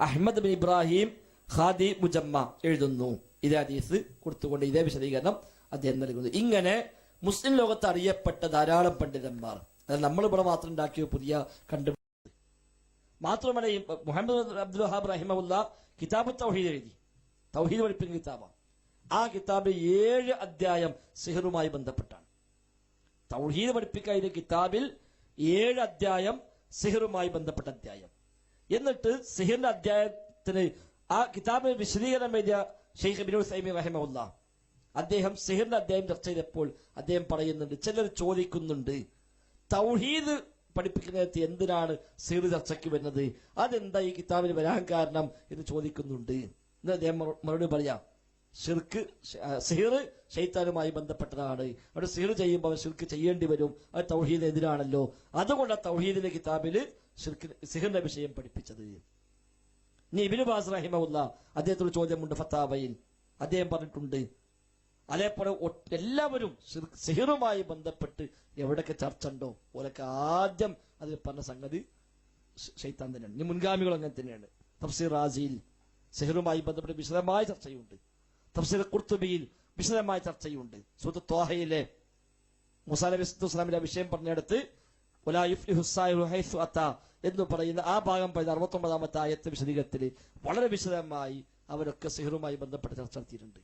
Ahmad bin Ibrahim khadi Mujamma എഴുതുന്നു. ഇതേ ഹദീസ് കൊടുത്തുകൊണ്ട് ഇതേ വിശദീകരണം അദ്ദേഹം നൽകുന്നു. ഇങ്ങനെ മുസ്ലിം ലോകത്ത് അറിയപ്പെട്ട ധാരാളം പണ്ഡിതന്മാർ, അത് നമ്മളിവിടെ മാത്രം ഉണ്ടാക്കിയ പുതിയ കണ്ടുപിടുത്തം മാത്രമല്ല, ഈ മുഹമ്മദ് അബ്ദുൽ വഹാബ് റഹിമഹുല്ല കിതാബ് തൗഹീദ് എഴുതി. തൗഹീദ് പഠിപ്പിക്കുന്ന കിതാബാണ്. ആ കിതാബ് 7 അധ്യായം സിഹറുമായി ബന്ധപ്പെട്ടാണ്. തൗഹീദ് പഠിപ്പിക്കുന്ന കിതാബിൽ 7 അധ്യായം സിഹറുമായി ബന്ധപ്പെട്ട അധ്യായം. എന്നിട്ട് സിഹറിന്റെ അധ്യായത്തിന് ആ കിതാബിന് വിശദീകരണം എഴുതിയ ഷെയ്ഖ് ഇബ്നു ഉസൈമീൻ റഹിമഹുല്ല അദ്ദേഹം സിഹറിന്റെ അധ്യായം ചർച്ച ചെയ്തപ്പോൾ അദ്ദേഹം പറയുന്നുണ്ട്, ചിലർ ചോദിക്കുന്നുണ്ട് തൗഹീദ് പഠിപ്പിക്കുന്നത് എന്തിനാണ് സിഹർ ചർച്ചയ്ക്ക് വരുന്നത്, അതെന്താ ഈ കിതാബിന് വരാൻ കാരണം എന്ന് ചോദിക്കുന്നുണ്ട്. എന്ന് അദ്ദേഹം മറുപടി പറയാം, സിഹർ ശൈത്താനുമായി ബന്ധപ്പെട്ടതാണ്. അവിടെ സിഹർ ചെയ്യുമ്പോൾ അവൻ ഷിർക്ക് ചെയ്യേണ്ടി വരും. അത് തൗഹീദ് എതിരാണല്ലോ. അതുകൊണ്ട് തൗഹീദിന്റെ കിതാബില് സിഹറിന്റെ വിഷയം പഠിപ്പിച്ചത്. ഇനി ഇബ്നു ബാസ് റഹിമഹുല്ല അദ്ദേഹത്തോട് ചോദ്യമുണ്ട് ഫത്താവയിൽ. അദ്ദേഹം പറഞ്ഞിട്ടുണ്ട്, അതേപോലെ എല്ലാവരും സിഹറുമായി ബന്ധപ്പെട്ട് എവിടെയൊക്കെ ചർച്ച ഉണ്ടോ ഓലൊക്കെ ആദ്യം അതിൽ പറഞ്ഞ സംഗതി ശൈത്താൻ തന്നെയാണ്. ഇനി മുൻഗാമികൾ അങ്ങനെ തന്നെയാണ്. തഫ്സീർ റാസിയിൽ സിഹറുമായി ബന്ധപ്പെട്ട് വിശദമായ ചർച്ചയുണ്ട്. തഫ്സീർ ഖുർത്തുബിയിൽ വിശദമായ ചർച്ചയുണ്ട്. സൂറത്ത് ത്വാഹയിലെ മൂസാ നബി സ്വല്ലല്ലാഹു വിഷയം പറഞ്ഞെടുത്ത് വലാ യുഫ്ലിഹു സായിറു ഹൈസു അതാ എന്ന് പറയുന്ന ആ ഭാഗം പറയുന്ന 69-ാമത്തെ ആയത്ത് വിശദീകരണത്തിൽ വളരെ വിശദമായി അവരൊക്കെ സിഹറുമായി ബന്ധപ്പെട്ട ചർച്ച നടത്തിയിട്ടുണ്ട്.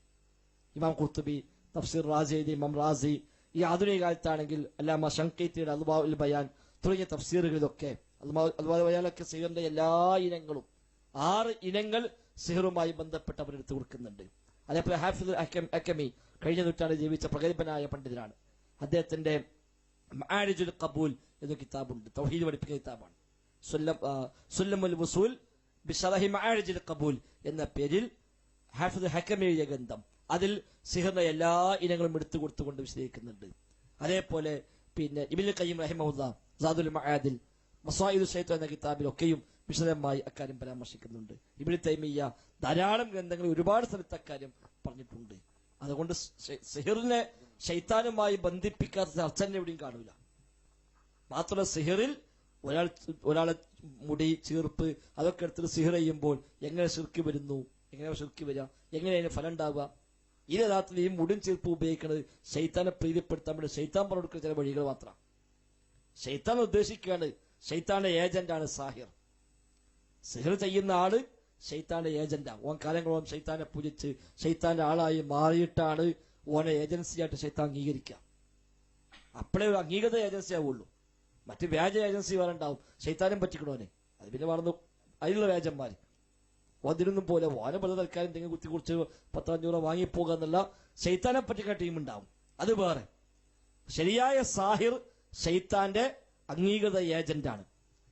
ഇമാം ഖുർത്തുബി, തഫ്സീർ റാസി, ഇമാം റാസി, ഈ ആധുനിക കാലത്താണെങ്കിൽ അല്ലാമ ശങ്കൈത്തിയുടെ അദ്വാഉൽ ബയാൻ തുടങ്ങിയ തഫ്സീറുകളിലൊക്കെ അദ്വാഉൽ ബയാനൊക്കെ സിഹറിന്റെ എല്ലാ ഇനങ്ങളും 6 ഇനങ്ങൾ സിഹറുമായി ബന്ധപ്പെട്ട് അവരെടുത്ത് കൊടുക്കുന്നുണ്ട്. അതേപോലെ ഹാഫിദ് അക്കമി കഴിഞ്ഞ നൂറ്റാണ്ടിൽ ജീവിച്ച പ്രഗത്ഭനായ പണ്ഡിതനാണ്. അദ്ദേഹത്തിന്റെ മആരിജുൽ ഖബൂൽ എന്ന കിതാബുണ്ട്, തൗഹീദ് പഠിപ്പിക്കുന്ന കിതാബാണ്. സുല്ലമുൽ വുസൂൽ ബിശറഹി മആരിജുൽ ഖബൂൽ എന്ന പേരിൽ ഹാഫിദ് ഹക്കമി എഴുതിയ ഗ്രന്ഥം. അതിൽ സിഹറിന്റെ എല്ലാ ഇനങ്ങളും എടുത്തു കൊടുത്തുകൊണ്ട് വിശദീകരിക്കുന്നുണ്ട്. അതേപോലെ പിന്നെ ഇബ്നുൽ ഖയ്യിം റഹിമഹുല്ലാ സാദുൽ മആദിൽ മസായിദു ശൈത്താൻ എന്ന കിതാബിലൊക്കെയും വിശദമായി അക്കാര്യം പരാമർശിക്കുന്നുണ്ട്. ഇബ്നു തൈമിയ്യ ധാരാളം ഗ്രന്ഥങ്ങൾ ഒരുപാട് സ്ഥലത്ത് അക്കാര്യം പറഞ്ഞിട്ടുണ്ട്. അതുകൊണ്ട് സിഹറിനെ ശൈത്താനുമായി ബന്ധിപ്പിക്കാത്ത ചർച്ച എവിടെയും കാണൂല. മാത്രമല്ല സിഹറിൽ ഒരാളെ മുടി ചീർപ്പ് അതൊക്കെ എടുത്തിട്ട് സിഹർ ചെയ്യുമ്പോൾ എങ്ങനെ ശിർക്ക് വരുന്നു, എങ്ങനെ ശിർക്ക് വരിക, എങ്ങനെ അതിന് ഫലം ഉണ്ടാവുക, ഈ യഥാർത്ഥത്തിൽ ഈ മുടിൻ ചീർപ്പ് ഉപയോഗിക്കുന്നത് ശൈത്താനെ പ്രീതിപ്പെടുത്താൻ വേണ്ടി ശൈത്താൻ പറഞ്ഞു കൊടുക്കുന്ന ചില വഴികൾ മാത്രം. ശൈത്താൻ ഉദ്ദേശിക്കുകയാണ്, ശൈത്താന്റെ ഏജന്റാണ് സാഹിർ. സിഹർ ചെയ്യുന്ന ആള് ശൈത്താന്റെ ഏജന്റാ. ഓൻ കാലങ്ങളോളം ശൈത്താനെ പൂജിച്ച് ശൈത്താന്റെ ആളായി മാറിയിട്ടാണ് ഓനെ ഏജൻസിയായിട്ട് ശൈത്താൻ അംഗീകരിക്കുക. അപ്പോഴേ ഒരു അംഗീകൃത ഏജൻസി ആവുള്ളൂ. മറ്റ് വ്യാജ ഏജൻസി വേറെ ഉണ്ടാവും. ശൈത്താനും പറ്റിക്കണോനെ, അത് പിന്നെ വളർന്നു അതിലുള്ള വ്യാജന്മാര്. അതിനൊന്നും പോലെ ഓനെ പോലെ തൽക്കാലം എന്തെങ്കിലും കുത്തി കുറിച്ച് 10-5 വാങ്ങിപ്പോകുക എന്നുള്ള ശൈത്താനെ പറ്റിക്കുന്ന ടീം ഉണ്ടാവും. അത് വേറെ. ശരിയായ സാഹിർ ശൈത്താന്റെ അംഗീകൃത ഏജന്റാണ്.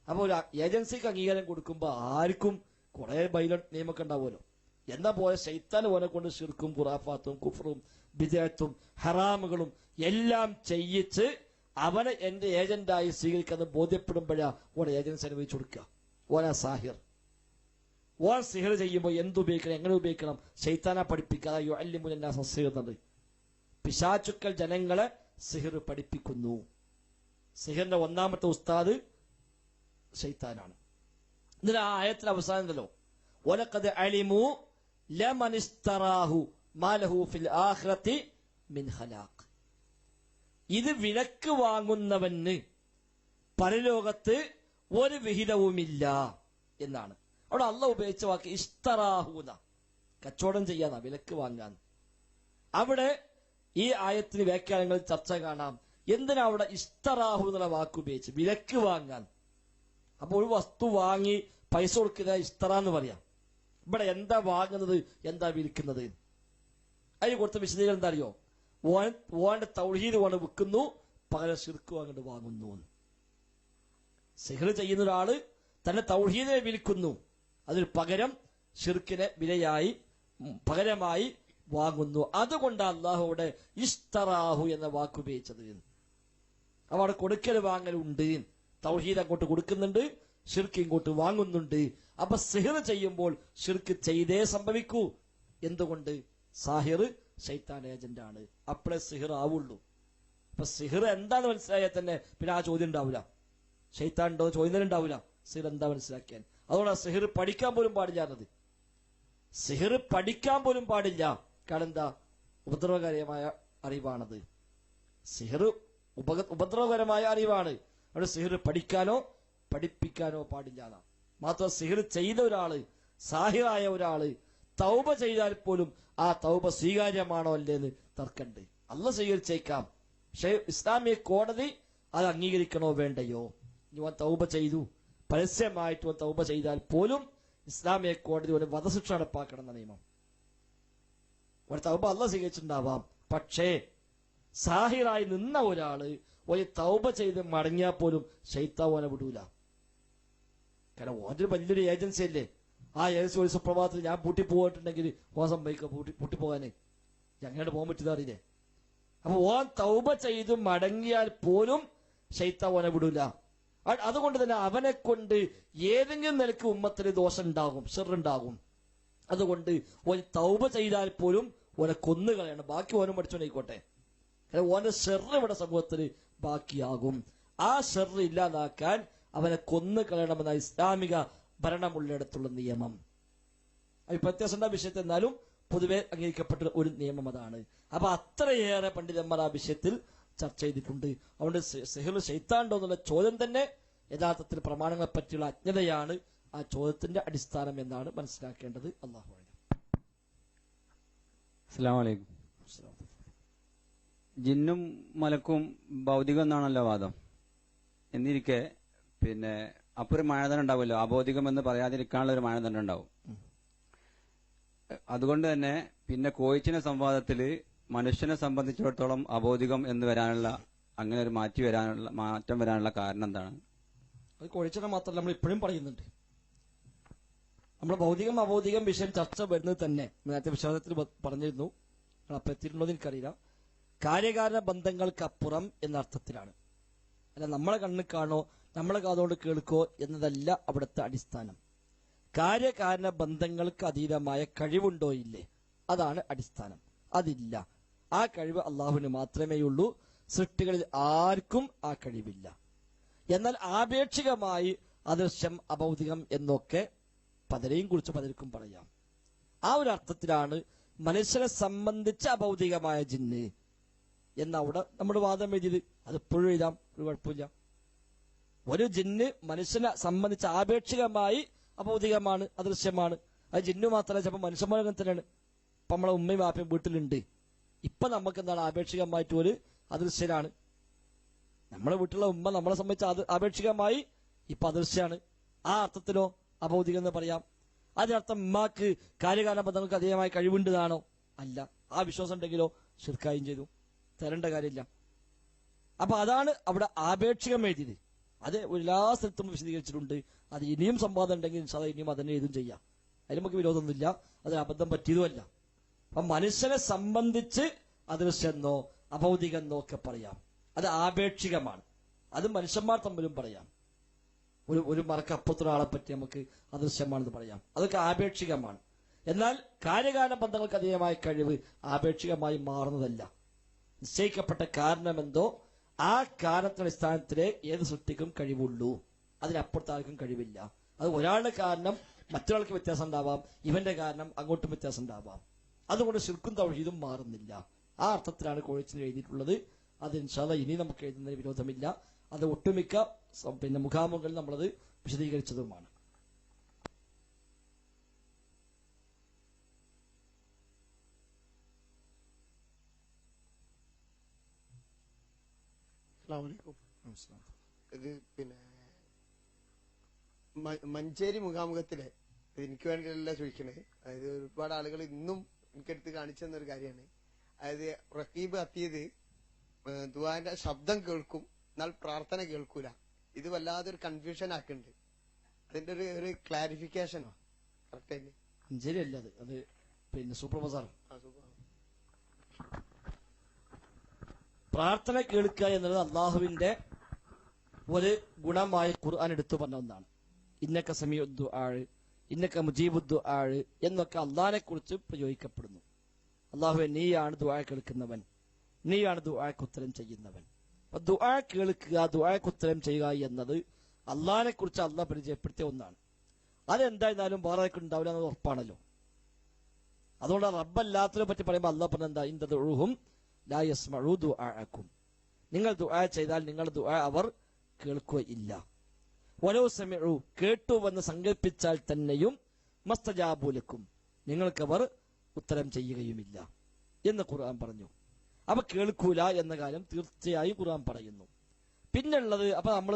അപ്പൊ ഒരു ഏജൻസിക്ക് അംഗീകാരം കൊടുക്കുമ്പോൾ ആർക്കും കുറെ ബൈലറ്റ് നിയമമൊക്കെ ഉണ്ടാവുമല്ലോ. എന്നാ പോലെ ശൈത്താൻ ഓനെ കൊണ്ട് ശിർക്കും ഖുറാഫാത്തും കുഫറും ബിദഅത്തും ഹറാമുകളും എല്ലാം ചെയ്യിച്ച് അവനെ എന്റെ ഏജന്റായി സ്വീകരിക്കാന്ന് ബോധ്യപ്പെടുമ്പോഴാ ഓനെ ഏജൻസി അനുഭവിച്ചു കൊടുക്കുക. ഓനാ സാഹിർ. ഓൻ സിഹർ ചെയ്യുമ്പോൾ എന്തുപയോഗിക്കണം, എങ്ങനെ ഉപയോഗിക്കണം, ശൈത്താനെ പഠിപ്പിക്കാതെ യുഅല്ലിമുന്നാസ സിഹ്റുണ്ട്. പിശാചുക്കൾ ജനങ്ങളെ സിഹർ പഠിപ്പിക്കുന്നു. സിഹറിന്റെ ഒന്നാമത്തെ ഉസ്താദ് ശൈത്താനാണ്. എന്നിട്ട് ആ ആയത്തിൽ അവസാനം ഉണ്ടല്ലോ, വലഖദ് അലിമു ലമൻ ഇസ്തറാഹു മാ ലഹു ഫിൽ ആഖിറതി മിൻ ഖലാഖ്. ഇത് വിലക്ക് വാങ്ങുന്നവന് പരലോകത്ത് ഒരു വിഹിതവുമില്ല എന്നാണ്. അവിടെ അള്ളാഹ് ഉപയോഗിച്ച വാക്ക് ഇസ്തറാഹൂന, കച്ചവടം ചെയ്യാന്ന, വിലക്ക് വാങ്ങാൻ. അവിടെ ഈ ആയത്തിന് വ്യാഖ്യാനങ്ങൾ ചർച്ച കാണാം. എന്തിനാ അവിടെ ഇസ്തറാഹു എന്നുള്ള വാക്ക് ഉപയോഗിച്ച്? വിലക്ക് വാങ്ങാൻ. അപ്പോൾ ഒരു വസ്തു വാങ്ങി പൈസ കൊടുക്കുന്ന ഇസ്തറ എന്ന് പറയാം. ഇവിടെ എന്താ വാങ്ങുന്നത്, എന്താ വിൽക്കുന്നത്? അതിന് കൊടുത്ത വിശദീകരണം എന്താ അറിയോ? ഓന്റെ തൗഹീദ് കൊണ്ട് വിൽക്കുന്നു, പകരം ശിർക്ക് വാങ്ങിട്ട് വാങ്ങുന്നു. സിഹ്ർ ചെയ്യുന്ന ഒരാള് തന്റെ തൗഹീദിനെ വിൽക്കുന്നു, അതിന് പകരം ശിർക്കിനെ വിലയായി പകരമായി വാങ്ങുന്നു. അതുകൊണ്ട് അള്ളാഹുവിടെ ഇസ്തറാഹു എന്ന വാക്ക് ഉപയോഗിച്ചത്. അവിടെ കൊടുക്കൽ വാങ്ങലുണ്ട്. തൗഹീദ് അങ്ങോട്ട് കൊടുക്കുന്നുണ്ട്, ശിർക്ക് ഇങ്ങോട്ട് വാങ്ങുന്നുണ്ട്. അപ്പൊ സിഹർ ചെയ്യുമ്പോൾ ശിർക്ക് ചെയ്തേ സംഭവിക്കൂ. എന്തുകൊണ്ട്? സാഹിർ ശൈത്താൻ ഏജന്റാണ്. അപ്പോഴേ സിഹർ ആവുള്ളൂ. അപ്പൊ സിഹർ എന്താന്ന് മനസ്സിലായാൽ തന്നെ പിന്നെ ആ ചോദ്യം ഉണ്ടാവില്ല. ശൈത്താൻ ഉണ്ടോ ചോദ്യം ഉണ്ടാവില്ല. സിഹർ എന്താ മനസ്സിലാക്കിയാൽ. അതുകൊണ്ട് സിഹർ പഠിക്കാൻ പോലും പാടില്ലാന്നത്. സിഹർ പഠിക്കാൻ പോലും പാടില്ല. കാരണം എന്താ? ഉപദ്രവകരമായ അറിവാണത്. സിഹർ ഉപദ്രവകരമായ അറിവാണ്. അവിടെ സിഹർ പഠിക്കാനോ പഠിപ്പിക്കാനോ പാടില്ല. മാത്രം സിഹർ ചെയ്ത ഒരാള്, സാഹിറായ ഒരാള് തൗബ ചെയ്താൽ പോലും ആ തൗബ സ്വീകാര്യമാണോ അല്ലേന്ന് തർക്കണ്ട്. അള്ളാഹ് സ്വീകരിച്ചേക്കാം, പക്ഷെ ഇസ്ലാമിക കോടതി അത് അംഗീകരിക്കണോ വേണ്ടയോ? ഇനി തൗബ ചെയ്തു, പരസ്യമായിട്ട് തൗബ ചെയ്താൽ പോലും ഇസ്ലാമിക കോടതി ഒരു വധശിക്ഷ നടപ്പാക്കണം എന്ന നിയമം. ഒരു തൗബ അള്ളാഹ് സ്വീകരിച്ചിട്ടുണ്ടാവാം, പക്ഷേ സാഹിറായി നിന്ന ഒരാള് ഒരു തൗബ ചെയ്ത് മടങ്ങിയാൽ പോലും ശൈത്താൻ ഓനെ വിടൂല. കാരണം ഓൻ്റെ വലിയൊരു ഏജൻസി അല്ലേ. ആ ഏജൻസി ഒരു സുപ്രഭാതത്തിൽ ഞാൻ പൂട്ടിപ്പോയിട്ടുണ്ടെങ്കിൽ ഓൻ സംഭവിക്കുക പൂട്ടിപ്പോകാനേ, ഞങ്ങളുടെ പോകാൻ പറ്റുന്ന അറിയില്ലേ. അപ്പൊ ഓൻ തൗബ ചെയ്ത് മടങ്ങിയാൽ പോലും ശൈത്താൻ ഓനെ വിടൂല. അതുകൊണ്ട് തന്നെ അവനെ കൊണ്ട് ഏതെങ്കിലും നിലക്ക് ഉമ്മത്തിന് ദോഷം ഉണ്ടാകും, ഷർറുണ്ടാകും. അതുകൊണ്ട് ഓൻ തൗബ ചെയ്താൽ പോലും ഓനെ കൊന്നുകളയണം. ബാക്കി ഓനും പഠിച്ചോണ്ടായിക്കോട്ടെ. ഓന്റെ ഷെറ് ഇവിടെ സമൂഹത്തിന് ബാക്കിയാകും. ആ ഷെറ് ഇല്ലാതാക്കാൻ അവനെ കൊന്നു കളയണമെന്ന ഇസ്ലാമിക ഭരണമുള്ളിടത്തുള്ള നിയമം. അത് വ്യത്യാസം വിഷയത്തിൽ എന്നാലും പൊതുവെ അംഗീകരിക്കപ്പെട്ട ഒരു നിയമം അതാണ്. അപ്പൊ അത്രയേറെ പണ്ഡിതന്മാർ ആ വിഷയത്തിൽ ചർച്ച ചെയ്തിട്ടുണ്ട്. അതുകൊണ്ട് സിഹർ ശൈത്താനുണ്ടോ എന്നുള്ള ചോദ്യം തന്നെ യഥാർത്ഥത്തിൽ പ്രമാണങ്ങളെ പറ്റിയുള്ള അജ്ഞതയാണ് ആ ചോദ്യത്തിന്റെ അടിസ്ഥാനം എന്നാണ് മനസ്സിലാക്കേണ്ടത്. അല്ലാഹു അഅലം. അസ്സലാമു അലൈക്കും. ജിന്നും മലക്കും ഭൗതികം എന്നാണല്ലോ വാദം. എന്നിരിക്കെ പിന്നെ അപ്പൊ ഒരു മാനദണ്ഡം ഉണ്ടാവുമല്ലോ, അബോധികം എന്ന് പറയാതിരിക്കാനുള്ള ഒരു മാനദണ്ഡം ഉണ്ടാവും. അതുകൊണ്ട് തന്നെ പിന്നെ കോയിച്ചിന്റെ സംവാദത്തില് മനുഷ്യനെ സംബന്ധിച്ചിടത്തോളം അബോധികം എന്ന് വരാനുള്ള, അങ്ങനെ ഒരു മാറ്റം വരാനുള്ള കാരണം എന്താണ്? അത് കോഴിച്ചിനെ മാത്രമല്ല, നമ്മൾ ഇപ്പോഴും പറയുന്നുണ്ട്. നമ്മൾ ഭൗതികം അബോധികം വിഷയം ചർച്ച വരുന്നത് തന്നെ നേരത്തെ വിശ്വാസത്തിൽ പറഞ്ഞിരുന്നു. അപ്പൊ എത്തിയിട്ടുണ്ടോ എനിക്കറിയില്ല. കാര്യകാരണ ബന്ധങ്ങൾക്കപ്പുറം എന്ന അർത്ഥത്തിലാണ്. അല്ല നമ്മളെ കണ്ണിൽ കാണോ നമ്മളെ കാതുകൊണ്ട് കേൾക്കോ എന്നതല്ല അവിടുത്തെ അടിസ്ഥാനം. കാര്യകാരണ ബന്ധങ്ങൾക്ക് അതീതമായ കഴിവുണ്ടോ ഇല്ലേ, അതാണ് അടിസ്ഥാനം. അതില്ല. ആ കഴിവ് അള്ളാഹുവിന് മാത്രമേ ഉള്ളൂ. സൃഷ്ടികളിൽ ആർക്കും ആ കഴിവില്ല. എന്നാൽ ആപേക്ഷികമായി അദൃശ്യം അഭൗതികം എന്നൊക്കെ പലരെയും കുറിച്ച് പലർക്കും പറയാം. ആ ഒരു അർത്ഥത്തിലാണ് മനുഷ്യനെ സംബന്ധിച്ച അഭൗതികമായ ജിന്ന് എന്നവിടെ നമ്മുടെ വാദം എഴുതിയത്. അതെപ്പോഴും എഴുതാം, ഒരു കുഴപ്പമില്ല. ഒരു ജിന്ന് മനുഷ്യനെ സംബന്ധിച്ച് ആപേക്ഷികമായി അഭൗതികമാണ്, അദൃശ്യമാണ്. അത് ജിന്നു മാത്രമല്ല, ചിലപ്പോൾ മനുഷ്യന്മാരെ തന്നെയാണ്. ഇപ്പൊ നമ്മളെ ഉമ്മയും വാപ്പയും വീട്ടിലുണ്ട്, ഇപ്പൊ നമുക്ക് എന്താണ് ആപേക്ഷികമായിട്ട് ഒരു അദൃശ്യനാണ്. നമ്മളെ വീട്ടിലുള്ള ഉമ്മ നമ്മളെ സംബന്ധിച്ച് ആപേക്ഷികമായി ഇപ്പൊ അദൃശ്യമാണ്. ആ അർത്ഥത്തിലോ അഭൗതികം എന്ന് പറയാം. അതിനർത്ഥം ഉമ്മാക്ക് കാര്യകാരണ ബന്ധങ്ങൾക്ക് അധികമായി കഴിവുണ്ടതാണോ? അല്ല. ആ വിശ്വാസം ഉണ്ടെങ്കിലോ ശിർക്കായും ചെയ്തു, തരേണ്ട കാര്യമില്ല. അപ്പൊ അതാണ് അവിടെ ആപേക്ഷികം എഴുതിയത്. അത് എല്ലാ സ്ഥലത്തും വിശദീകരിച്ചിട്ടുണ്ട്. അത് ഇനിയും സംവാദം ഉണ്ടെങ്കിൽ ഇനിയും അതന്നെ എഴുതും ചെയ്യാം. അതിൽ നമുക്ക് വിരോധമൊന്നുമില്ല. അതിന് അബദ്ധം പറ്റിയതുമല്ല. അപ്പൊ മനുഷ്യനെ സംബന്ധിച്ച് അദൃശ്യെന്നോ അഭൗതികമെന്നോ ഒക്കെ പറയാം. അത് ആപേക്ഷികമാണ്. അത് മനുഷ്യന്മാർ തമ്മിലും പറയാം. ഒരു മറക്കപ്പുറത്തുള്ള ആളെ പറ്റി നമുക്ക് അദൃശ്യമാണെന്ന് പറയാം. അതൊക്കെ ആപേക്ഷികമാണ്. എന്നാൽ കാര്യകാല ബന്ധങ്ങൾക്ക് അധികമായ കഴിവ് ആപേക്ഷികമായി മാറുന്നതല്ല. നിശ്ചയിക്കപ്പെട്ട കാരണമെന്തോ ആ കാരണത്തിന്റെ അടിസ്ഥാനത്തിലെ ഏത് സൃഷ്ടിക്കും കഴിവുള്ളൂ. അതിനപ്പുറത്ത് ആർക്കും കഴിവില്ല. അത് ഒരാളുടെ കാരണം മറ്റൊരാൾക്ക് വ്യത്യാസം ഉണ്ടാവാം, ഇവന്റെ കാരണം അങ്ങോട്ടും വ്യത്യാസം ഉണ്ടാവാം. അതുകൊണ്ട് ശിർക്കും തൗഹീദും മാറുന്നില്ല. ആ അർത്ഥത്തിലാണ് കോഴിച്ചിന് എഴുതിയിട്ടുള്ളത്. അത് ഇൻഷാ അല്ലാഹ് ഇനി നമുക്ക് എഴുതുന്നതിന് വിരോധമില്ല. അത് ഒട്ടുമിക്ക മുഖാമുഖങ്ങളിൽ നമ്മളത് വിശദീകരിച്ചതുമാണ്. ഇത് പിന്നെ മഞ്ചേരി മുഖാമുഖത്തിലെ എനിക്ക് വേണ്ടിയല്ല ചോദിക്കണേ. അതായത് ഒരുപാട് ആളുകൾ ഇന്നും എനിക്കെടുത്ത് കാണിച്ചു തന്നൊരു കാര്യമാണ്. അതായത് റഖീബ് അത്തിയത് ദുആന്റെ ശബ്ദം കേൾക്കും, എന്നാൽ പ്രാർത്ഥന കേൾക്കൂല. ഇത് വല്ലാതൊരു കൺഫ്യൂഷൻ ആക്കുന്നുണ്ട്. അതിന്റെ ഒരു ക്ലാരിഫിക്കേഷനോ കറക്റ്റ് ആയിട്ട്? മഞ്ചേരി അല്ല, അത് പിന്നെ സൂപ്പർ ബസാർ. പ്രാർത്ഥന കേൾക്കുക എന്നുള്ളത് അള്ളാഹുവിന്റെ ഒരു ഗുണമായ ഖുർആൻ എടുത്തു പറഞ്ഞ ഒന്നാണ്. ഇന്നക സമീഉദ് ദുആഅ്, ഇന്നക മുജീബുദ് ദുആഅ് എന്നൊക്കെ അള്ളാഹിനെ കുറിച്ച് പ്രയോഗിക്കപ്പെടുന്നു. അള്ളാഹുവെ, നീയാണ് ദുആ കേൾക്കുന്നവൻ, നീയാണ് ദുആക്ക് ഉത്തരം ചെയ്യുന്നവൻ. അപ്പൊ ദുആ കേൾക്കുക, ദുആക്ക് ഉത്തരം ചെയ്യുക എന്നത് അള്ളാഹിനെ കുറിച്ച് അള്ളാഹ് പരിചയപ്പെടുത്തിയ ഒന്നാണ്. അതെന്തായിരുന്നാലും വേറെ ഉണ്ടാവില്ല എന്നത് ഉറപ്പാണല്ലോ. അതുകൊണ്ട് റബ്ബല്ലാത്തതിനെ പറ്റി പറയുമ്പോൾ അള്ളാഹ് പറഞ്ഞെന്താ, ഇൻ തദ്ഉഹും ലാ യസ്മഉ ദുആഅക്കും, നിങ്ങൾ ദുആ ചെയ്താൽ നിങ്ങളുടെ ദുആ അവർ കേൾക്കുകയില്ല. വലൗ സമിഉ, കേട്ടുവെന്ന് സങ്കല്പിച്ചാൽ തന്നെയും മസ്തജാബു ലക്കും, നിങ്ങൾക്കവർ ഉത്തരം ചെയ്യുകയുമില്ല എന്ന് ഖുർആൻ പറഞ്ഞു. അപ്പൊ കേൾക്കൂല എന്ന കാര്യം തീർച്ചയായും ഖുർആൻ പറയുന്നു. പിന്നുള്ളത്, അപ്പൊ നമ്മൾ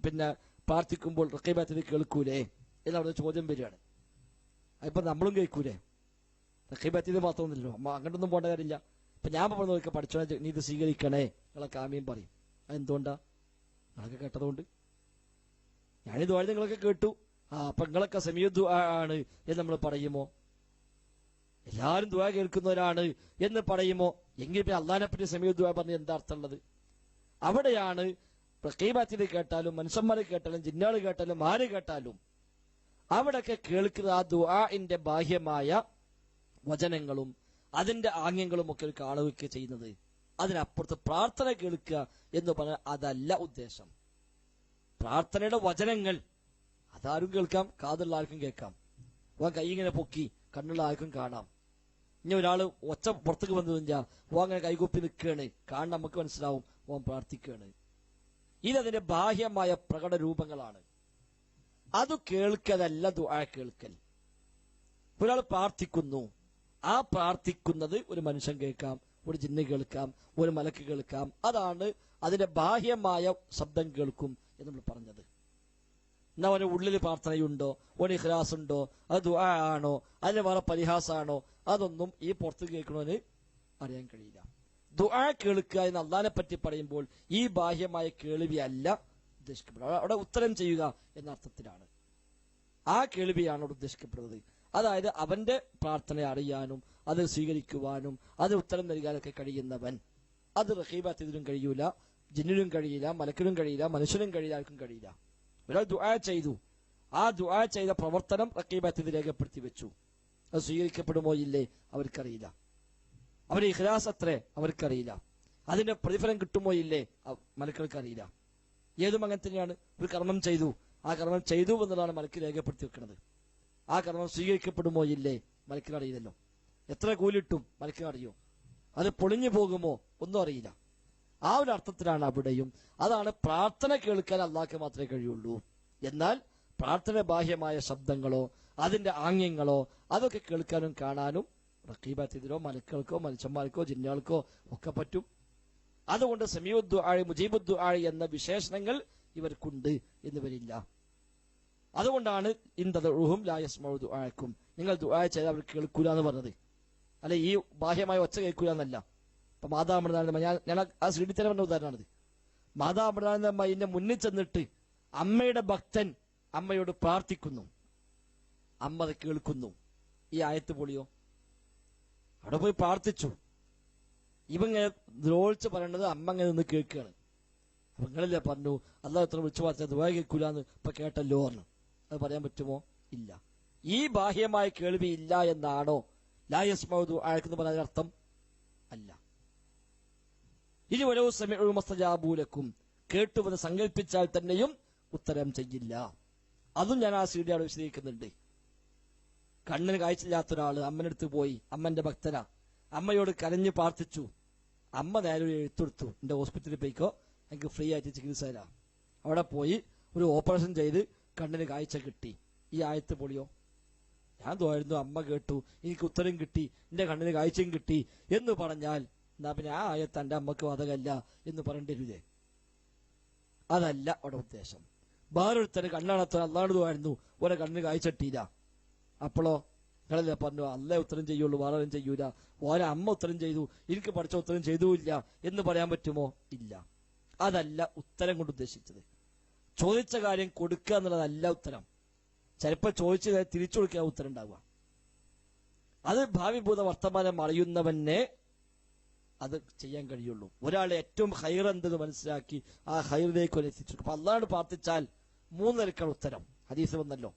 പിന്നെ പ്രാർത്ഥിക്കുമ്പോൾ റഖീബാത്തിൽ കേൾക്കൂലേ എന്നവിടെ ചോദ്യം വരികയാണ്. അപ്പൊ നമ്മളും കേൾക്കൂലേ? റഖീബാത്തിൽ മാത്രമൊന്നുമില്ലല്ലോ, അങ്ങോട്ടൊന്നും പോകേണ്ട കാര്യമില്ല. ഇപ്പൊ ഞാൻ പറഞ്ഞു പഠിച്ചോണേ നീ ഇത് സ്വീകരിക്കണേ, നിങ്ങളെ കാമ്യം പറയും. അതെന്തുകൊണ്ടാ? നിങ്ങളൊക്കെ കേട്ടതുകൊണ്ട്. ഞാനിത് വഴി നിങ്ങളൊക്കെ കേട്ടു, അപ്പൊ നിങ്ങളൊക്കെ സമീഉദ് ദുആ ആണ് എന്ന് നമ്മൾ പറയുമോ? എല്ലാവരും ദുആ കേൾക്കുന്നവരാണ് എന്ന് പറയുമോ? എങ്കിൽ പിന്നെ അള്ളാഹിനെ പറ്റി സമീഉദ് ദുആ പറഞ്ഞ എന്താ അർത്ഥമുള്ളത്? അവിടെയാണ് റഖീബാത്തിൽ കേട്ടാലും മനുഷ്യന്മാരെ കേട്ടാലും ജിന്നാള് കേട്ടാലും ആര് കേട്ടാലും അവിടെയൊക്കെ കേൾക്കുന്ന ആ ദുആഇന്റെ ബാഹ്യമായ വചനങ്ങളും അതിന്റെ ആംഗ്യങ്ങളും ഒക്കെ കാണുകയൊക്കെ ചെയ്യുന്നത്. അതിനപ്പുറത്ത് പ്രാർത്ഥന കേൾക്കുക എന്ന് പറഞ്ഞാൽ അതല്ല ഉദ്ദേശം. പ്രാർത്ഥനയുടെ വചനങ്ങൾ അതാരും കേൾക്കാം, കാതുള്ള ആർക്കും കേൾക്കാം. ഓ കൈ ഇങ്ങനെ പൊക്കി കണ്ണുള്ള ആർക്കും കാണാം. ഇനി ഒരാള് ഒച്ച പുറത്തേക്ക് വന്നു കഴിഞ്ഞാൽ ഓ അങ്ങനെ കൈകൊപ്പി നിൽക്കുകയാണ്, കാണാൻ നമുക്ക് മനസ്സിലാവും ഓൻ പ്രാർത്ഥിക്കുകയാണ്. ഇതതിന്റെ ബാഹ്യമായ പ്രകട രൂപങ്ങളാണ്. അത് കേൾക്കലല്ല ദുആ കേൾക്കൽ. ഒരാൾ പ്രാർത്ഥിക്കുന്നു, ആ പ്രാർത്ഥിക്കുന്നത് ഒരു മനുഷ്യൻ കേൾക്കാം, ഒരു ജിന്ന് കേൾക്കാം, ഒരു മലക്ക് കേൾക്കാം. അതാണ് അതിന്റെ ബാഹ്യമായ ശബ്ദം കേൾക്കും എന്ന് നമ്മൾ പറഞ്ഞത്. എന്നാ അവന് ഉള്ളിൽ പ്രാർത്ഥനയുണ്ടോ, ഓന് ഇഖ്ലാസ് ഉണ്ടോ, അത് ദുആ ആണോ, അതിന് വേറെ പരിഹാസമാണോ, അതൊന്നും ഈ പുറത്ത് കേൾക്കണവന് അറിയാൻ കഴിയില്ല. ദുആ കേൾക്കുക എന്ന് അള്ളാഹിനെ പറ്റി പറയുമ്പോൾ ഈ ബാഹ്യമായ കേൾവിയല്ല ഉദ്ദേശിക്കപ്പെടുന്നത്. അവിടെ ഉത്തരം ചെയ്യുക എന്ന അർത്ഥത്തിലാണ്. ആ കേൾവിയാണ് അവിടെ ഉദ്ദേശിക്കപ്പെടുന്നത്. അതായത് അവന്റെ പ്രാർത്ഥന അറിയാനും അത് സ്വീകരിക്കുവാനും അത് ഉത്തരം നൽകാനൊക്കെ കഴിയുന്നവൻ. അത് റഖീബാത്തിനും കഴിയൂല, ജിന്നിനും കഴിയില്ല, മലക്കിനും കഴിയില്ല, മനുഷ്യനും കഴിയില്ല, ആർക്കും കഴിയില്ല. ഒരാൾ ദുആ ചെയ്തു, ആ ദുആ ചെയ്ത പ്രവർത്തനം റഖീബാത്തിൽ രേഖപ്പെടുത്തി വെച്ചു. അത് സ്വീകരിക്കപ്പെടുമോ ഇല്ലേ അവർക്കറിയില്ല. അവരുടെ ഇഖ്ലാസ് അത്രേ അവർക്കറിയില്ല. അതിന്റെ പ്രതിഫലം കിട്ടുമോ ഇല്ലേ മലക്കുകൾക്കറിയില്ല. ഏതും അങ്ങനെ തന്നെയാണ്. ഒരു കർമ്മം ചെയ്തു, ആ കർമ്മം ചെയ്തു എന്നുള്ളതാണ് മലക്ക് രേഖപ്പെടുത്തി വെക്കുന്നത്. ആ കർമ്മം സ്വീകരിക്കപ്പെടുമോ ഇല്ലേ മലക്കിനറിയില്ലല്ലോ. എത്ര കൂലിട്ടും മലക്കിനറിയോ? അത് പൊളിഞ്ഞു പോകുമോ ഒന്നും അറിയില്ല. ആ ഒരു അർത്ഥത്തിലാണ് അവിടെയും. അതാണ് പ്രാർത്ഥന കേൾക്കാൻ അള്ളാഹ്ക്ക് മാത്രമേ കഴിയുള്ളൂ. എന്നാൽ പ്രാർത്ഥന ബാഹ്യമായ ശബ്ദങ്ങളോ അതിന്റെ ആംഗ്യങ്ങളോ അതൊക്കെ കേൾക്കാനും കാണാനും റഖീബാത്തിദിനോ മലക്കുകൾക്കോ മനുഷ്യന്മാർക്കോ ജിന്നുകൾക്കോ ഒക്കെ പറ്റും. അതുകൊണ്ട് സമീഉദ്ദുആഇ മുജീബുദ്ദുആഇ എന്ന വിശേഷണങ്ങൾ ഇവർക്കുണ്ട് എന്ന് വരില്ല. അതുകൊണ്ടാണ് ഇൻതദഉഹും ലാ യസ്മഉ ദുആഅക്കും, നിങ്ങൾ ദുആ ചെയ്താൽ അവർ കേൾക്കൂല എന്ന് പറഞ്ഞത്. അല്ലെ ഈ ബാഹ്യമായ ഒച്ച കേൾക്കൂല എന്നല്ല. ഇപ്പൊ മാതാമൃതാനന്ദ ഞാൻ ആ ശ്രീഡിത്തരവന്റെ ഉദാഹരണമാണിത്. മാതാമൃതാനന്ദമ്മ ഇതിന്റെ മുന്നിൽ ചെന്നിട്ട് അമ്മയുടെ ഭക്തൻ അമ്മയോട് പ്രാർത്ഥിക്കുന്നു, അമ്മ അത് കേൾക്കുന്നു. ഈ ആയത്ത് പൊളിയോ? അവിടെ പോയി പ്രാർത്ഥിച്ചു, ഇവങ്ങനെ ദ്രോളിച്ച് പറയേണ്ടത് അമ്മ അങ്ങനെ നിന്ന് കേൾക്കുകയാണ്. അപ്പൊ നിങ്ങളല്ലേ പറഞ്ഞു അല്ലാഹു എത്ര വിളിച്ചു പറഞ്ഞ ദുആ കേൾക്കൂലെന്ന് ഇപ്പൊ കേട്ടല്ലോ പറഞ്ഞു. അത് പറയാൻ പറ്റുമോ? ഇല്ല. ഈ ബാഹ്യമായ കേൾവി ഇല്ല എന്നാണോ ലാ യസ്മഉ ദുആഅക്കും പറഞ്ഞ അർത്ഥം? അല്ല. ഇനി വലൗ സമിഉ മസ്തജാബൂ ലക്കും, കേട്ടുവെന്ന് സങ്കല്പിച്ചാൽ തന്നെയും ഉത്തരം ചെയ്യില്ല. അതും ഞാൻ ആ സീഡിയോട് വിശദീകരിക്കുന്നുണ്ട്. കണ്ണിന് കാഴ്ചയില്ലാത്ത ഒരാള് അമ്മനടുത്ത് പോയി, അമ്മന്റെ ഭക്തനാ, അമ്മയോട് കരഞ്ഞ് പ്രാർത്ഥിച്ചു. അമ്മ നേരെ ഒരു എഴുത്തെടുത്തു, എന്റെ ഹോസ്പിറ്റലിൽ പോയിക്കോ, എനിക്ക് ഫ്രീ ആയിട്ട് ചികിത്സ തരാം. അവിടെ പോയി ഒരു ഓപ്പറേഷൻ ചെയ്ത് കണ്ണിന് കാഴ്ച കിട്ടി. ഈ ആയത്ത് പൊളിയോ? ഞാൻ തോന്നുന്നു അമ്മ കേട്ടു, എനിക്ക് ഉത്തരം കിട്ടി, എന്റെ കണ്ണിന് കാഴ്ചയും കിട്ടി എന്ന് പറഞ്ഞാൽ എന്നാ പിന്നെ ആ ആയത്ത് എന്റെ അമ്മക്ക് ബാധകമല്ല എന്ന് പറയേണ്ടിരുന്നേ. അതല്ല അവിടെ ഉദ്ദേശം. വേറൊരുത്തര് കണ്ണാണത്തോ അല്ലാണ്ട് തോന്നുന്നു, ഓരോ കണ്ണിന് കാഴ്ച കിട്ടിയില്ല. അപ്പോഴോ നിങ്ങളല്ലേ പറഞ്ഞു അല്ലേ ഉത്തരം ചെയ്യുള്ളൂ, വേറെ ചെയ്യൂല. ഓരോ അമ്മ ഉത്തരം ചെയ്തു, എനിക്ക് പഠിച്ച ഉത്തരം ചെയ്തുമില്ല എന്ന് പറയാൻ പറ്റുമോ? ഇല്ല. അതല്ല ഉത്തരം കൊണ്ട് ഉദ്ദേശിച്ചത്. ചോദിച്ച കാര്യം കൊടുക്കുക എന്നുള്ളതല്ല ഉത്തരം. ചിലപ്പോൾ ചോദിച്ച കാര്യം തിരിച്ചു കൊടുക്കുക ഉത്തരം ഉണ്ടാവുക. അത് ഭാവിഭൂത വർത്തമാനം അറിയുന്നവനെ അത് ചെയ്യാൻ കഴിയുള്ളൂ. ഒരാളെ ഏറ്റവും ഹൈർ എന്തെന്ന് മനസ്സിലാക്കി ആ ഹൈറിലേക്ക് എത്തിച്ചു. അപ്പൊ അല്ലാണ്ട് പ്രാർത്ഥിച്ചാൽ 3 നിലക്കാണ് ഉത്തരം. ഹദീസ് വന്നല്ലോ,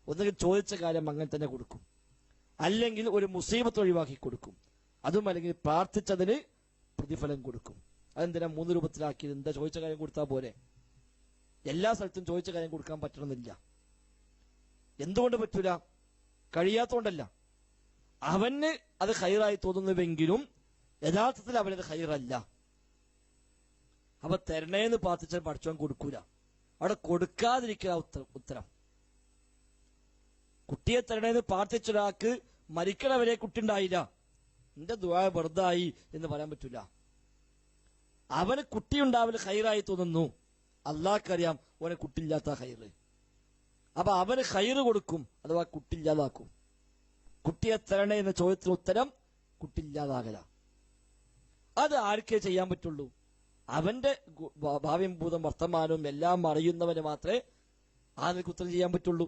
ഒന്നുകിൽ ചോദിച്ച കാര്യം അങ്ങനെ തന്നെ കൊടുക്കും, അല്ലെങ്കിൽ ഒരു മുസീബത്ത് ഒഴിവാക്കി കൊടുക്കും, അതും അല്ലെങ്കിൽ പ്രാർത്ഥിച്ചതിന് പ്രതിഫലം കൊടുക്കും. അതെന്തിനാ 3 രൂപത്തിലാക്കിയത്? എന്താ ചോദിച്ച കാര്യം കൊടുത്താൽ പോരെ? എല്ലാ സ്ഥലത്തും ചോദിച്ച കാര്യം കൊടുക്കാൻ പറ്റണമെന്നില്ല. എന്തുകൊണ്ട് പറ്റൂല? കഴിയാത്തോണ്ടല്ല. അവന് അത് ഹൈറായി തോന്നുന്നുവെങ്കിലും യഥാർത്ഥത്തിൽ അവനത് ഹൈറല്ല. അപ്പൊ തരണേന്ന് പ്രാർത്ഥിച്ചാൽ പഠിച്ചവൻ കൊടുക്കൂല. അവിടെ കൊടുക്കാതിരിക്കുക ഉത്തരം. കുട്ടിയെ തരണേന്ന് പ്രാർത്ഥിച്ചൊരാൾക്ക് മരിക്കണവരെ കുട്ടി ഉണ്ടായില്ല, എന്റെ ദുആ വെറുതായി എന്ന് പറയാൻ പറ്റൂല. അവന് കുട്ടി ഉണ്ടാവൽ ഹൈറായി തോന്നുന്നു, അള്ളാഹ്ക്കറിയാം അവന് കുട്ടിയില്ലാത്ത ഹൈറ്. അപ്പൊ അവന് ഹൈറ് കൊടുക്കും, അഥവാ കുട്ടിയില്ലാതാക്കും. കുട്ടിയെ തരണേ എന്ന ചോദ്യത്തിന് ഉത്തരം കുട്ടിയില്ലാതാകല. അത് ആർക്കേ ചെയ്യാൻ പറ്റുള്ളൂ? അവന്റെ ഭാവിയും ഭൂതം വർത്തമാനവും എല്ലാം അറിയുന്നവന് മാത്രമേ അതിന് ഉത്തരം ചെയ്യാൻ പറ്റുള്ളൂ.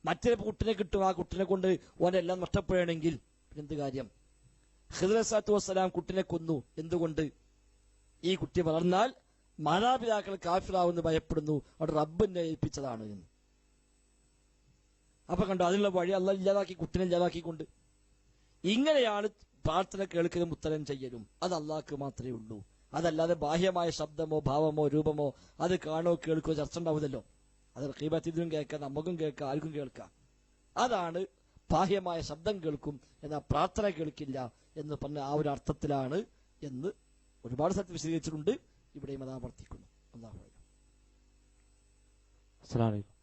മറ്റൊരു കുട്ടിനെ കിട്ടും, ആ കുട്ടിനെ കൊണ്ട് ഓനെല്ലാം നഷ്ടപ്പെടുകയാണെങ്കിൽ എന്ത് കാര്യം? ഖിദ്ർ അലൈഹിസ്സലാത്തു വസ്സലാം കുട്ടിനെ കൊന്നു. എന്തുകൊണ്ട്? ഈ കുട്ടി വളർന്നാൽ മാതാപിതാക്കൾ കാഫിറാവെന്ന് ഭയപ്പെടുന്നു, അവിടെ റബ്ബിനെ ഏൽപ്പിച്ചതാണ് എന്ന്. അപ്പൊ കണ്ടോ, അതിനുള്ള വഴി അല്ലാഹ് ഇല്ലാതാക്കി, കുട്ടിനെ ഇല്ലാതാക്കിക്കൊണ്ട്. ഇങ്ങനെയാണ് പ്രാർത്ഥന കേൾക്കലും ഉത്തരം ചെയ്യലും. അത് അള്ളാഹ്ക്ക് മാത്രമേ ഉള്ളൂ. അതല്ലാതെ ബാഹ്യമായ ശബ്ദമോ ഭാവമോ രൂപമോ അത് കാണോ കേൾക്കോ ചർച്ച ഉണ്ടാവില്ലല്ലോ. അത് റഖീബാത്തിദിനും കേൾക്കാം, നമുക്കും കേൾക്കാം, ആർക്കും കേൾക്കാം. അതാണ് ബാഹ്യമായ ശബ്ദം കേൾക്കും എന്നാൽ പ്രാർത്ഥന കേൾക്കില്ല എന്ന് പറഞ്ഞ ആ ഒരു അർത്ഥത്തിലാണ് എന്ന് ഒരുപാട് സ്ഥലത്ത് വിശദീകരിച്ചിട്ടുണ്ട്. ഇവിടെയും അത് ആവർത്തിക്കുന്നു. അല്ലാഹു അക്ബർ. അസ്സലാമു അലൈക്കും.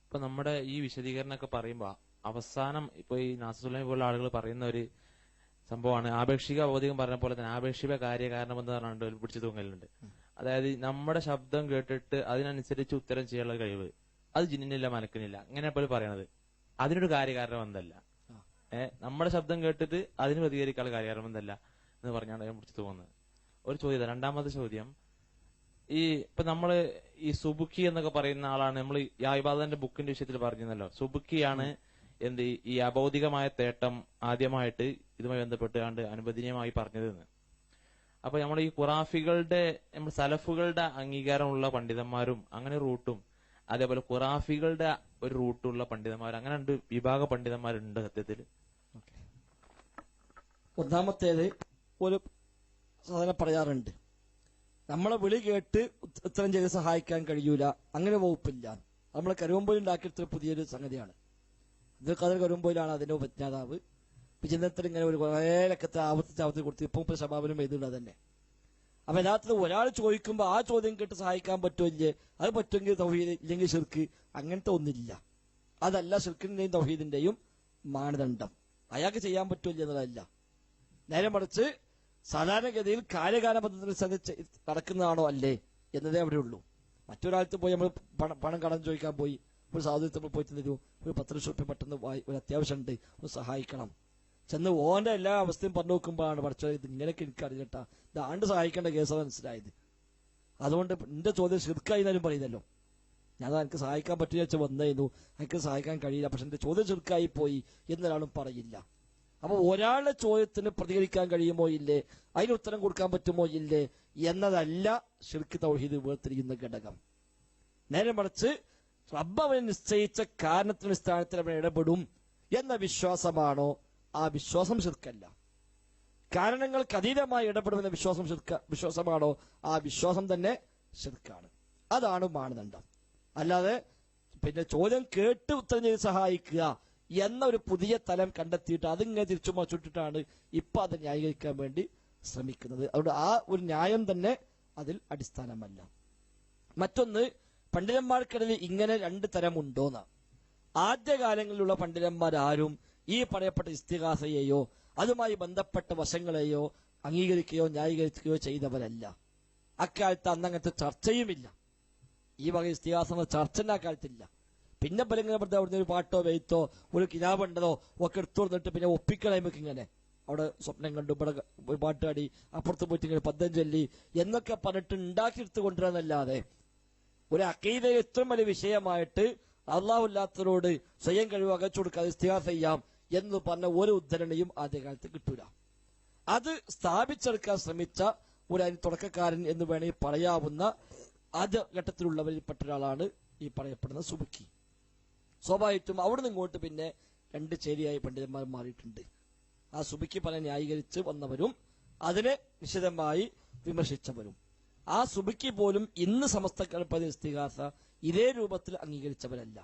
ഇപ്പൊ നമ്മുടെ ഈ വിശദീകരണമൊക്കെ പറയുമ്പോ അവസാനം ഇപ്പൊ ഈ നാസുലൈം പോലുള്ള ആളുകൾ പറയുന്ന ഒരു സംഭവമാണ് ആപേക്ഷിക ഭൗതികം പറഞ്ഞ പോലെ തന്നെ ആപേക്ഷിക കാര്യകാരണം എന്ന് പറഞ്ഞുകൊണ്ട് പിടിച്ചു തൂങ്ങലുണ്ട്. അതായത് നമ്മുടെ ശബ്ദം കേട്ടിട്ട് അതിനനുസരിച്ച് ഉത്തരം ചെയ്യാനുള്ള കഴിവ് അത് ജിന്നിനില്ല മലക്കിനില്ല, അങ്ങനെ പോലും പറയണത്. അതിനൊരു കാര്യകാരണം എന്തല്ല, നമ്മുടെ ശബ്ദം കേട്ടിട്ട് അതിന് പ്രതികരിക്കാനുള്ള കാര്യകാരണം എന്തല്ല എന്ന് പറഞ്ഞാണ് ഞാൻ പിടിച്ചു തോന്നുന്നത്. ഒരു ചോദ്യം. രണ്ടാമത്തെ ചോദ്യം, ഈ ഇപ്പൊ നമ്മള് ഈ സുബുക്കി എന്നൊക്കെ പറയുന്ന ആളാണ് നമ്മൾ യായിബാദന്റെ ബുക്കിന്റെ വിഷയത്തിൽ പറഞ്ഞല്ലോ. സുബുക്കിയാണ് എന്ത് ഈ അഭൗതികമായ തേട്ടം ആദ്യമായിട്ട് ഇതുമായി ബന്ധപ്പെട്ടുകൊണ്ട് അനുവദനീയമായി പറഞ്ഞതെന്ന്. അപ്പൊ നമ്മൾ ഈ ഖുറാഫികളുടെ നമ്മൾ സലഫുകളുടെ അംഗീകാരമുള്ള പണ്ഡിതന്മാരും അങ്ങനെ റൂട്ടും, അതേപോലെ ഖുറാഫികളുടെ ഒരു റൂട്ടുള്ള പണ്ഡിതന്മാർ, അങ്ങനെ 2 വിഭാഗ പണ്ഡിതന്മാരുണ്ട് സത്യത്തിൽ. ഒന്നാമത്തേത് ഒരു സാധനം പറയാറുണ്ട്, നമ്മളെ വിളി കേട്ട് ഉത്തരം ചെയ്ത് സഹായിക്കാൻ കഴിയൂല, അങ്ങനെ വകുപ്പില്ല. നമ്മളെ കരുവമ്പോയിലുണ്ടാക്കിയെടുത്ത പുതിയൊരു സംഗതിയാണ്. ഇത് കഥ കരുവമ്പോയിലാണ് അതിന്റെ ഉപജ്ഞാതാവ്. വിചിന്തനത്തിൽ ഇങ്ങനെ ഒരു കുറേ ലക്കത്തെ ആവർത്തിച്ച് കൊടുത്ത് ഇപ്പം ശബാബിനും എഴുതുന്നത് തന്നെ. അപ്പൊ യഥാർത്ഥത്തിൽ ഒരാൾ ചോദിക്കുമ്പോൾ ആ ചോദ്യം കേട്ട് സഹായിക്കാൻ പറ്റുമോ ഇല്ലേ, അത് പറ്റുമെങ്കിൽ തൗഹീദ്, ഇല്ലെങ്കിൽ ശിർക്ക്, അങ്ങനത്തെ ഒന്നില്ല. അതല്ല ശിർക്കിന്റെയും തൗഹീദിന്റെയും മാനദണ്ഡം. അയാൾക്ക് ചെയ്യാൻ പറ്റില്ല എന്നതല്ല. നേരെ മറിച്ച് സാധാരണഗതിയിൽ കാര്യകാലബന്ധത്തിന് നടക്കുന്നതാണോ അല്ലേ എന്നതേ അവിടെ ഉള്ളൂ. മറ്റൊരാൾക്ക് പോയി നമ്മൾ പണം കടം ചോദിക്കാൻ പോയി, ഒരു സാധുത്വം പോയി തരൂ, ഒരു 10 ലക്ഷം രൂപ പെട്ടെന്ന് ഒരു അത്യാവശ്യമുണ്ട്, ഒന്ന് സഹായിക്കണം. ചെന്ന് ഓന്റെ എല്ലാ അവസ്ഥയും പറഞ്ഞു നോക്കുമ്പോഴാണ് പഠിച്ചത് ഇത് ഇങ്ങനെയൊക്കെ എനിക്കറിയട്ടാ, ഇത് ആണ്ട് സഹായിക്കേണ്ട കേസാണ് മനസ്സിലായത്. അതുകൊണ്ട് എന്റെ ചോദ്യം ശിർക്കായി എന്നാലും പറയുന്നല്ലോ. ഞാൻ എനിക്ക് സഹായിക്കാൻ പറ്റില്ല വെച്ചാൽ വന്നായിരുന്നു, എനിക്ക് സഹായിക്കാൻ കഴിയില്ല, പക്ഷെ എന്റെ ചോദ്യം ശിർക്കായി പോയി എന്നൊരാളും പറയില്ല. അപ്പൊ ഒരാളുടെ ചോദ്യത്തിന് പ്രതികരിക്കാൻ കഴിയുമോ ഇല്ലേ, അതിന് ഉത്തരം കൊടുക്കാൻ പറ്റുമോ ഇല്ലേ എന്നതല്ല ശിർക്ക് തൗഹീദ് വേർതിരിക്കുന്ന ഘടകം. നേരെ മറിച്ച് റബ്ബ് അവന് നിശ്ചയിച്ച കാരണത്തിന്റെ അടിസ്ഥാനത്തിൽ അവൻ ഇടപെടും എന്ന വിശ്വാസമാണോ, ആ വിശ്വാസം ശിർക്കല്ല. കാരണങ്ങൾക്ക് അതീതമായി ഇടപെടുമെന്ന വിശ്വാസമാണോ, ആ വിശ്വാസം തന്നെ ശിർക്കാണ്. അതാണ് മാനദണ്ഡം. അല്ലാതെ പിന്നെ ചോദ്യം കേട്ട് ഉത്തരം ചെയ്ത് സഹായിക്കുക എന്ന ഒരു പുതിയ തലം കണ്ടെത്തിയിട്ട് അതിങ്ങനെ തിരിച്ചു മറിച്ചിട്ടിട്ടാണ് ഇപ്പൊ അത് ന്യായീകരിക്കാൻ വേണ്ടി ശ്രമിക്കുന്നത്. അതുകൊണ്ട് ആ ഒരു ന്യായം തന്നെ അതിൽ അടിസ്ഥാനമല്ല. മറ്റൊന്ന്, പണ്ഡിതന്മാർക്കിടയിൽ ഇങ്ങനെ 2 തരമുണ്ടോന്ന്. ആദ്യകാലങ്ങളിലുള്ള പണ്ഡിതന്മാരാരും ഈ പറയപ്പെട്ട ഇസ്തിഗാസയെയോ അതുമായി ബന്ധപ്പെട്ട വശങ്ങളെയോ അംഗീകരിക്കുകയോ ന്യായീകരിക്കുകയോ ചെയ്തവരല്ല. അക്കാലത്ത് അന്നങ്ങനത്തെ ചർച്ചയുമില്ല. ഈ വക ഇസ്തിഗാസ ചർച്ച അക്കാലത്തില്ല. പിന്നെ പലങ്ങനെ പറഞ്ഞ അവിടുന്ന് ഒരു പാട്ടോ വെയ്ത്തോ ഒരു കിതാബുണ്ടതോ ഒക്കെ എടുത്തു കൊടുത്തിട്ട് പിന്നെ ഒപ്പിക്കണമൊക്കെ ഇങ്ങനെ അവിടെ സ്വപ്നം കണ്ടു, ഇവിടെ ഒരു പാട്ടാടി, അപ്പുറത്ത് പോയിട്ട് ഇങ്ങനെ പദ്യം ചൊല്ലി എന്നൊക്കെ പറഞ്ഞിട്ട് ഉണ്ടാക്കിയെടുത്ത് കൊണ്ടുവരാന്നല്ലാതെ ഒരു അഖീദയെ ഏറ്റവും വലിയ വിഷയമായിട്ട് അള്ളാഹുല്ലാത്തവരോട് സ്വയം കഴിവ് അകച്ചു കൊടുക്കാതെ ഇസ്തിഗാസ ചെയ്യാം എന്ന് പറഞ്ഞ ഒരു ഉദ്ധരണിയും ആദ്യകാലത്ത് കിട്ടൂല. അത് സ്ഥാപിച്ചെടുക്കാൻ ശ്രമിച്ച ഒരു അതിന് തുടക്കക്കാരൻ എന്ന് വേണമെങ്കിൽ പറയാവുന്ന ആദ്യ ഘട്ടത്തിലുള്ളവരിൽ പെട്ട ഒരാളാണ് ഈ പറയപ്പെടുന്ന സുബുക്കി. സ്വാഭാവികമായിട്ടും അവിടുന്ന് ഇങ്ങോട്ട് പിന്നെ 2 ചേരിയായി പണ്ഡിതന്മാർ മാറിയിട്ടുണ്ട്. ആ സുബുക്കി പറഞ്ഞ ന്യായീകരിച്ച് വന്നവരും അതിനെ നിശിതമായി വിമർശിച്ചവരും. ആ സുബുക്കി പോലും ഇന്ന് സമസ്ത ഇസ്തിഗാസ ഇതേ രൂപത്തിൽ അംഗീകരിച്ചവരല്ല.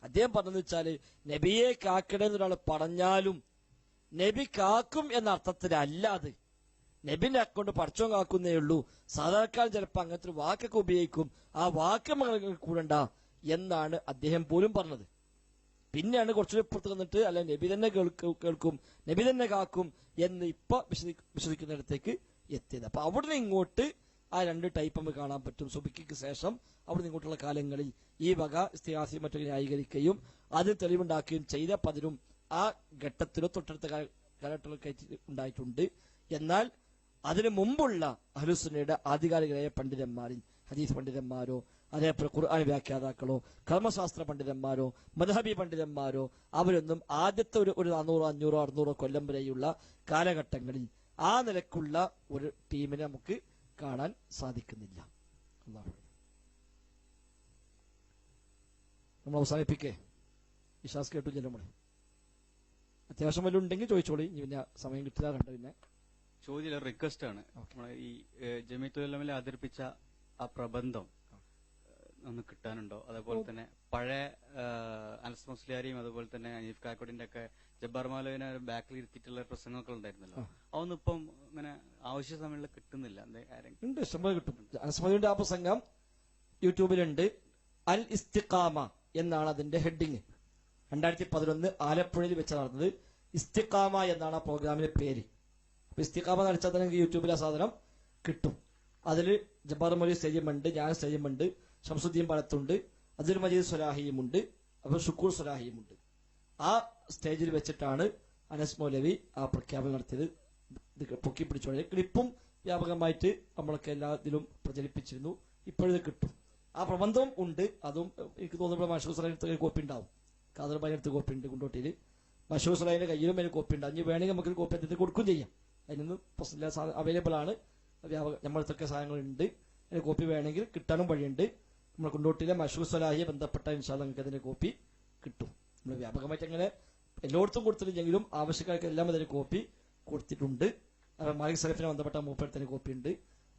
അദ്ദേഹം പറഞ്ഞെന്ന് വെച്ചാല് നബിയെ കാക്കണമെന്ന് ഒരാൾ പറഞ്ഞാലും നബി കാക്കും എന്ന അർത്ഥത്തിലല്ല. അത് നബിന്റെ അക്കൗണ്ട് പഠിച്ചോൻ കാക്കുന്നേ ഉള്ളൂ. സാധാരണക്കാരൻ ചിലപ്പോൾ അങ്ങനത്തെ ഒരു വാക്കൊക്കെ ഉപയോഗിക്കും, ആ വാക്ക് കൂടണ്ട എന്നാണ് അദ്ദേഹം പോലും പറഞ്ഞത്. പിന്നെയാണ് കുറച്ചുകൂടി പുറത്ത് വന്നിട്ട് അല്ല നബി തന്നെ കേൾക്കും, നബി തന്നെ കാക്കും എന്ന് ഇപ്പൊ വിശ്വസിക്കുന്നിടത്തേക്ക് എത്തിയത്. അപ്പൊ അവിടുന്ന് ഇങ്ങോട്ട് ആ 2 ടൈപ്പ് നമുക്ക് കാണാൻ പറ്റും. സുബിക്ക് ശേഷം അവിടുന്ന് ഇങ്ങോട്ടുള്ള കാലങ്ങളിൽ ഈ വക ഇസ്തിഗാസയും മറ്റൊരു ന്യായീകരിക്കുകയും അതിന് തെളിവുണ്ടാക്കുകയും ചെയ്ത പലരും ആ ഘട്ടത്തിലോ തൊട്ടടുത്ത കാലഘട്ടത്തിലൊക്കെ ഉണ്ടായിട്ടുണ്ട്. എന്നാൽ അതിനു മുമ്പുള്ള അഹ്ലുസുന്നയുടെ ആധികാരികരായ പണ്ഡിതന്മാരിൽ ഹദീസ് പണ്ഡിതന്മാരോ അതേപോലെ ഖുർആൻ വ്യാഖ്യാതാക്കളോ കർമ്മശാസ്ത്ര പണ്ഡിതന്മാരോ മദ്ഹബി പണ്ഡിതന്മാരോ അവരൊന്നും ആദ്യത്തെ ഒരു 400, 500, 600 കൊല്ലം വരെയുള്ള കാലഘട്ടങ്ങളിൽ ആ നിലക്കുള്ള ഒരു ടീമിനെ നമുക്ക് കാണാൻ സാധിക്കുന്നില്ല. നമ്മൾ അവസാനിപ്പിക്കേ, വിശ്വാസ് കേട്ടില്ല. നമ്മള് അത്യാവശ്യം വല്ലതും ഉണ്ടെങ്കിൽ ചോദിച്ചോളി, പിന്നെ സമയം കിട്ടില്ല. കണ്ട പിന്നെ ചോദ്യം റിക്വസ്റ്റ് ആണ്. നമ്മളെ ഈ ജമീഅത്തുൽ ഉലമയിൽ അവതരിപ്പിച്ച ആ പ്രബന്ധം ഒന്ന് കിട്ടാനുണ്ടോ? അതേപോലെ തന്നെ പഴയ അനസ് മുസ്ലിയാരിയും അതുപോലെ തന്നെ അനീഫ് കാക്കോടിന്റെ ഒക്കെ ജബ്ബാർ മൗലവിനെ ബാക്കിൽ ഇരുത്തിയിട്ടുള്ള പ്രസംഗമൊക്കെ ഉണ്ടായിരുന്നല്ലോ, അതൊന്നും ഇപ്പം ഇങ്ങനെ ആവശ്യ സമയങ്ങളിൽ കിട്ടുന്നില്ല. ഉണ്ട്, ഇഷ്ടംപോലെ കിട്ടും. അനസ് മൗലവിന്റെ ആ പ്രസംഗം യൂട്യൂബിലുണ്ട്. അൽ ഇസ്തിഖാമ എന്നാണ് അതിന്റെ ഹെഡിങ്. 2011 ആലപ്പുഴയിൽ വെച്ച് നടന്നത്. ഇസ്തിഖാമ എന്നാണ് ആ പ്രോഗ്രാമിന്റെ പേര്. അപ്പൊ ഇസ്തിഖാമ നടിച്ചാൽ തന്നെ യൂട്യൂബിൽ ആ സാധനം കിട്ടും. അതിൽ ജബ്ബാർ മൗലവി സ്റ്റേജിയുമുണ്ട്, ഞാൻ സ്റ്റേജിയുമുണ്ട്, ഷംസുദ്ദീൻ പാലത്തുണ്ട്, അബ്ദുൽ മജീദ് സ്വലാഹിയുമുണ്ട്, അപ്പോൾ ഷുക്കൂർ സ്വലാഹിയുമുണ്ട്. ആ സ്റ്റേജിൽ വെച്ചിട്ടാണ് അനസ് മൗലവി ആ പ്രഖ്യാപനം നടത്തിയത്. ഇത് പൊക്കി പിടിച്ചോളെ ക്ലിപ്പും വ്യാപകമായിട്ട് നമ്മളൊക്കെ എല്ലാ ഇതിലും പ്രചരിപ്പിച്ചിരുന്നു. ഇപ്പോഴത് കിട്ടും. ആ പ്രബന്ധവും ഉണ്ട്. അതും എനിക്ക് തോന്നുമ്പോൾ മഷൂർ സലൈൻ്റെ കോപ്പി ഉണ്ടാവും. കാദർ ബായിനടുത്ത് കോപ്പി ഉണ്ട് കുണ്ടോട്ടിയിൽ. മഷൂർ സലൈന്റെ കയ്യിലും അതിന് കോപ്പി ഉണ്ട്. അഞ്ഞ് വേണമെങ്കിൽ നമുക്ക് കോപ്പി എടുത്ത് കൊടുക്കുകയും ചെയ്യാം. അതിനൊന്നും പ്രശ്നമില്ല, അവൈലബിൾ ആണ്. നമ്മളടുത്തൊക്കെ സാധനങ്ങളുണ്ട്. അതിന് കോപ്പി വേണമെങ്കിൽ കിട്ടാനും വഴിയുണ്ട്. നമ്മൾ കുണ്ടോട്ടിയിലെ മഷൂർ സലാഹിയെ ബന്ധപ്പെട്ട ഇൻഷാല്ലാ നിങ്ങൾക്ക് അതിന്റെ കോപ്പി കിട്ടും. നമ്മൾ വ്യാപകമായിട്ട് അങ്ങനെ എല്ലായിടത്തും കൊടുത്തിട്ടില്ലെങ്കിലും ആവശ്യക്കാർക്ക് എല്ലാം അതിന് കോപ്പി കൊടുത്തിട്ടുണ്ട്. മാലിക് സലഫിനെ ബന്ധപ്പെട്ട മൂപ്പത്തിന് കോപ്പി ഉണ്ട്.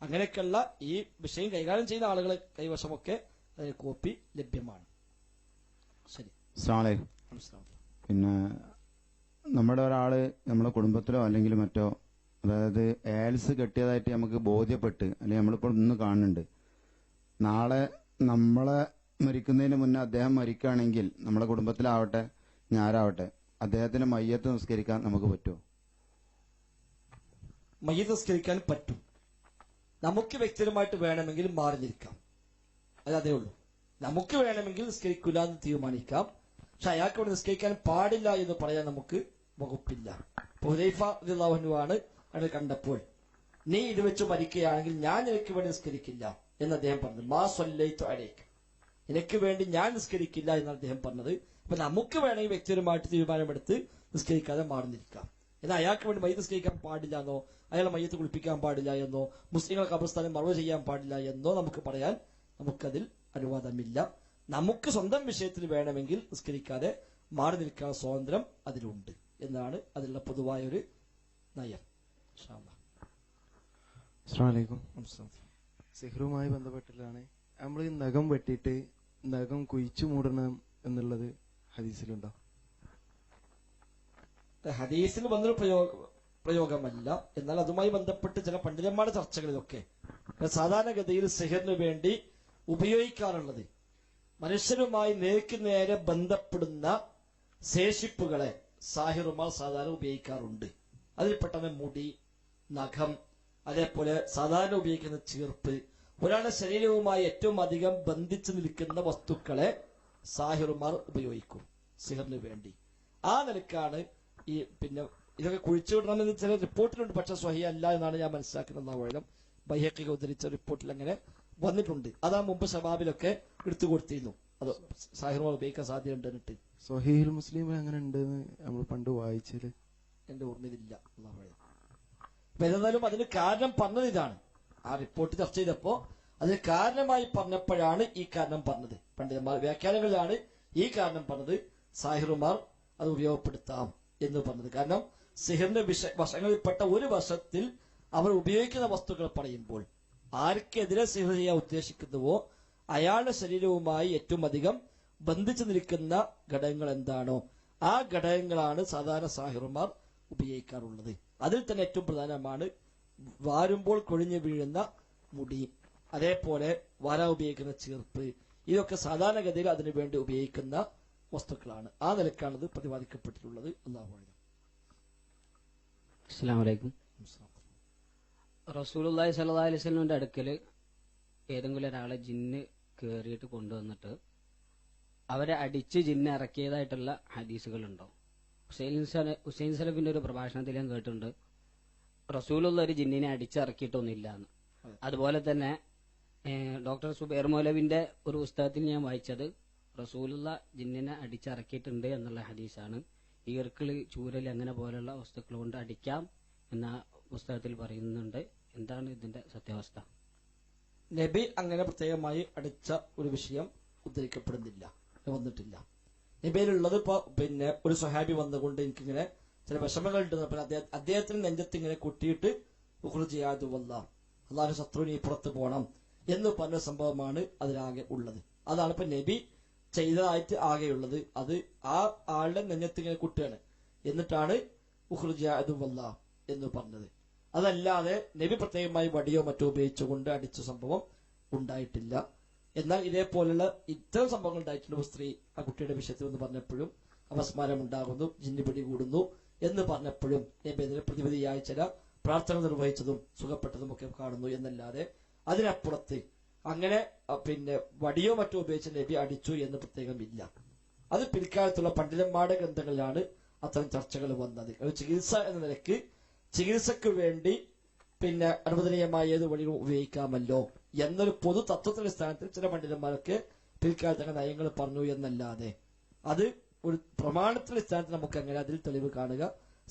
അങ്ങനെയൊക്കെയുള്ള ഈ വിഷയം കൈകാര്യം ചെയ്യുന്ന ആളുകളെ കൈവശമൊക്കെ അതിന് കോപ്പി ലഭ്യമാണ്. ശരി, പിന്നെ നമ്മുടെ ഒരാള് നമ്മുടെ കുടുംബത്തിലോ അല്ലെങ്കിൽ മറ്റോ, അതായത് ഏൽസ് കെട്ടിയതായിട്ട് നമുക്ക് ബോധ്യപ്പെട്ട് അല്ലെങ്കിൽ നമ്മളിപ്പോൾ ഇന്ന് കാണുന്നുണ്ട്, നാളെ നമ്മളെ മരിക്കുന്നതിന് മുന്നേ അദ്ദേഹം മരിക്കുകയാണെങ്കിൽ നമ്മുടെ കുടുംബത്തിലാവട്ടെ ഞാരാവട്ടെ അദ്ദേഹത്തിന് മയ്യത്ത് നിസ്കരിക്കാൻ നമുക്ക് പറ്റുമോ? മയ്യത്ത് നിസ്കരിക്കാൻ പറ്റും. നമുക്ക് വ്യക്തിപരമായിട്ട് വേണമെങ്കിൽ മാറി നിൽക്കാം, അതേ ഉള്ളൂ. നമുക്ക് വേണമെങ്കിൽ നിസ്കരിക്കില്ല എന്ന് തീരുമാനിക്കാം. പക്ഷെ അയാൾക്ക് ഇവിടെ നിസ്കരിക്കാൻ പാടില്ല എന്ന് പറയാൻ നമുക്ക് വകുപ്പില്ല. ഹുദൈഫ റളിയല്ലാഹു അൻഹു ആണ് അയാൾ കണ്ടപ്പോൾ, നീ ഇത് വെച്ച് മരിക്കുകയാണെങ്കിൽ ഞാൻ നിനക്ക് വേണ്ടി നിസ്കരിക്കില്ല എന്ന് അദ്ദേഹം പറഞ്ഞു. മാ സ്വല്ലൈതു അലൈക, എനിക്ക് വേണ്ടി ഞാൻ നിസ്കരിക്കില്ല എന്നാണ് അദ്ദേഹം പറഞ്ഞത്. അപ്പൊ നമുക്ക് വേണമെങ്കിൽ വ്യക്തിപരമായിട്ട് തീരുമാനമെടുത്ത് നിസ്കരിക്കാതെ മാറി നിൽക്കാം. എന്നാൽ അയാൾക്ക് വേണ്ടി മയ്യത്ത് നിസ്കരിക്കാൻ പാടില്ല എന്നോ അയാളെ മയ്യത്ത് കുളിപ്പിക്കാൻ പാടില്ല എന്നോ മുസ്ലിങ്ങൾ ഖബർസ്ഥാനം മറവ് ചെയ്യാൻ പാടില്ല എന്നോ നമുക്ക് പറയാൻ നമുക്കതിൽ അനുവാദമില്ല. നമുക്ക് സ്വന്തം വിഷയത്തിൽ വേണമെങ്കിൽ നിസ്കരിക്കാതെ മാറി നിൽക്കാൻ സ്വാതന്ത്ര്യം അതിലുണ്ട് എന്നാണ് അതിലുള്ള പൊതുവായ ഒരു നയം. സിഹ്റുമായി ബന്ധപ്പെട്ടിട്ടാണ് നമ്മൾ ഈ നഖം വെട്ടിയിട്ട് നഖം കുഴിച്ചു മൂടണം എന്നുള്ളത് ഹദീസിലുണ്ടോ? ഹദീസിൽ വന്നൊരു പ്രയോഗമല്ല. എന്നാൽ അതുമായി ബന്ധപ്പെട്ട് ചില പണ്ഡിതന്മാരുടെ ചർച്ചകളിലൊക്കെ സാധാരണഗതിയിൽ സിഹറിന് വേണ്ടി ഉപയോഗിക്കാറുള്ളത് മനുഷ്യരുമായി നേർക്ക് നേരെ ബന്ധപ്പെടുന്ന ശേഷിപ്പുകളെ സാഹിറുമാർ സാധാരണ ഉപയോഗിക്കാറുണ്ട്. അതിൽപ്പെട്ട മുടി, നഖം, അതേപോലെ സാധാരണ ഉപയോഗിക്കുന്ന ചീർപ്പ്, ഒരാളുടെ ശരീരവുമായി ഏറ്റവും അധികം ബന്ധിച്ചു നിൽക്കുന്ന വസ്തുക്കളെ സാഹിറുമാർ ഉപയോഗിക്കും സിഹറിന് വേണ്ടി. ആ നിലക്കാണ് ഈ ഇതൊക്കെ കുഴിച്ചുവിടണമെന്ന് ചില റിപ്പോർട്ടിലുണ്ട്. പക്ഷെ സ്വഹീഹ് അല്ല എന്നാണ് ഞാൻ മനസ്സിലാക്കുന്നത്. ബൈഹഖി ഉദ്ധരിച്ച റിപ്പോർട്ടിൽ അങ്ങനെ വന്നിട്ടുണ്ട്. അതാ മുമ്പ് ശബാബിലൊക്കെ എടുത്തു കൊടുത്തിരുന്നു. അത് സാഹിറുമാർ ഉപയോഗിക്കാൻ സാധ്യതയുണ്ട് എന്നിട്ട്. സ്വഹീഹുൽ മുസ്ലിം അങ്ങനെ ഉണ്ടെന്ന് നമ്മൾ പണ്ട് വായിച്ചത് എന്റെ ഓർമ്മയിലില്ല. എന്നാലും അതിന് കാരണം പറഞ്ഞത് ഇതാണ്. ആ റിപ്പോർട്ട് ചർച്ച ചെയ്തപ്പോ അതിന് കാരണമായി പറഞ്ഞപ്പോഴാണ് ഈ കാരണം പറഞ്ഞത്. പണ്ഡിതന്മാർ വ്യാഖ്യാനങ്ങളിലാണ് ഈ കാരണം പറഞ്ഞത്. സാഹിറുമാർ അത് ഉപയോഗപ്പെടുത്താം എന്ന് പറഞ്ഞത്. കാരണം സിഹറിന്റെ വശങ്ങളിൽപ്പെട്ട ഒരു വശത്തിൽ അവർ ഉപയോഗിക്കുന്ന വസ്തുക്കൾ പറയുമ്പോൾ ആർക്കെതിരെ സിഹർ ചെയ്യാൻ ഉദ്ദേശിക്കുന്നുവോ അയാളുടെ ശരീരവുമായി ഏറ്റവും അധികം ബന്ധിച്ചു നിൽക്കുന്ന ഘടകങ്ങൾ എന്താണോ ആ ഘടകങ്ങളാണ് സാധാരണ സാഹിറുമാർ ഉപയോഗിക്കാറുള്ളത്. അതിൽ തന്നെ ഏറ്റവും പ്രധാനമാണ് വാരുമ്പോൾ കൊഴിഞ്ഞു വീഴുന്ന മുടി, അതേപോലെ വാരാൻ ഉപയോഗിക്കുന്ന ചീർപ്പ്. ഇതൊക്കെ സാധാരണഗതിയിൽ അതിനു വേണ്ടി ഉപയോഗിക്കുന്ന വസ്തുക്കളാണ്. ആ നിലക്കാണ് ഇത് പ്രതിപാദിക്കപ്പെട്ടിട്ടുള്ളത്. അല്ലാഹു അഅലം. അസ്സലാമു അലൈക്കും. റസൂലുള്ളാഹി സ്വല്ലല്ലാഹു അലൈഹി വസല്ലമയുടെ അടുക്കൽ ഏതെങ്കിലും ഒരാളെ ജിന്ന് കയറിയിട്ട് കൊണ്ടുവന്നിട്ട് അവരെ അടിച്ച് ജിന്ന് ഇറക്കിയതായിട്ടുള്ള ഹദീസുകളുണ്ടോ? ഹുസൈൻ സലഫിന്റെ ഒരു പ്രഭാഷണത്തിൽ ഞാൻ കേട്ടിട്ടുണ്ട് റസൂലുള്ള ഒരു ജിന്നിനെ അടിച്ചിറക്കിയിട്ടൊന്നുമില്ല എന്ന്. അതുപോലെ തന്നെ ഡോക്ടർ സുബൈർ മൗലവിന്റെ ഒരു പുസ്തകത്തിൽ ഞാൻ വായിച്ചത് റസൂലുള്ള ജിന്നിനെ അടിച്ചിറക്കിയിട്ടുണ്ട് എന്നുള്ള ഹദീസാണ്. ഈർക്കിള്, ചൂരൽ അങ്ങനെ പോലുള്ള വസ്തുക്കൾ കൊണ്ട് അടിക്കാം എന്ന പുസ്തകത്തിൽ പറയുന്നുണ്ട്. എന്താണ് ഇതിന്റെ സത്യാവസ്ഥ? നബി അങ്ങനെ പ്രത്യേകമായി അടിച്ച ഒരു വിഷയം ഉദ്ധരിക്കപ്പെടുന്നില്ല, വന്നിട്ടില്ല. നബിയിലുള്ളത് ഇപ്പൊ ഒരു സ്വഹാബി വന്നുകൊണ്ട് എനിക്കിങ്ങനെ ചില വിഷമങ്ങളുണ്ട്, അദ്ദേഹത്തിന് നെഞ്ചത്ത് ഇങ്ങനെ കുട്ടിയിട്ട് അള്ളാഹു ശത്രുവിനെ പുറത്തു പോകണം എന്ന് പറഞ്ഞ സംഭവമാണ് അതിലാകെ ഉള്ളത്. അതാണ് ഇപ്പൊ നബി ചെയ്തതായിട്ട് ആകെയുള്ളത്. അത് ആ ആളുടെ നെഞ്ഞത്ത് ഇങ്ങനെ കുട്ടിയാണ് എന്നിട്ടാണ് ഉഖ്റുജിയാദുവല്ല എന്ന് പറഞ്ഞത്. അതല്ലാതെ നബി പ്രത്യേകമായി വടിയോ മറ്റോ ഉപയോഗിച്ചുകൊണ്ട് അടിച്ച സംഭവം ഉണ്ടായിട്ടില്ല. എന്നാൽ ഇതേപോലുള്ള ഇത്തരം സംഭവങ്ങൾ ഉണ്ടായിട്ടുണ്ട്. സ്ത്രീ ആ കുട്ടിയുടെ വിഷയത്തിൽ എന്ന് പറഞ്ഞപ്പോഴും അപസ്മാരം ഉണ്ടാകുന്നു, ജിന്ന് പിടികൂടുന്നു എന്ന് പറഞ്ഞപ്പോഴും നബി അതിന് പ്രതിവിധിയായി ചില പ്രാർത്ഥന നിർവഹിച്ചതും സുഖപ്പെട്ടതും ഒക്കെ കാണുന്നു എന്നല്ലാതെ അതിനപ്പുറത്ത് അങ്ങനെ വടിയോ മറ്റോ ഉപയോഗിച്ച് നബി അടിച്ചു എന്ന് പ്രത്യേകം ഇല്ല. അത് പിൽക്കാലത്തുള്ള പണ്ഡിതന്മാരുടെ ഗ്രന്ഥങ്ങളിലാണ് അത്തരം ചർച്ചകൾ വന്നത്. ഒരു ചികിത്സ എന്ന നിലയ്ക്ക് ചികിത്സക്ക് വേണ്ടി അനുവദനീയമായ ഏത് വഴിയും ഉപയോഗിക്കാമല്ലോ എന്നൊരു പൊതു തത്വത്തിന്റെ സ്ഥാനത്തിൽ ചില പണ്ഡിതന്മാരൊക്കെ പിൽക്കാലത്ത് നയങ്ങൾ പറഞ്ഞു എന്നല്ലാതെ അത് ഒരു പ്രമാണത്തിന്റെ സ്ഥാനത്ത് നമുക്ക് അങ്ങനെ അതിൽ തെളിവ് കാണുക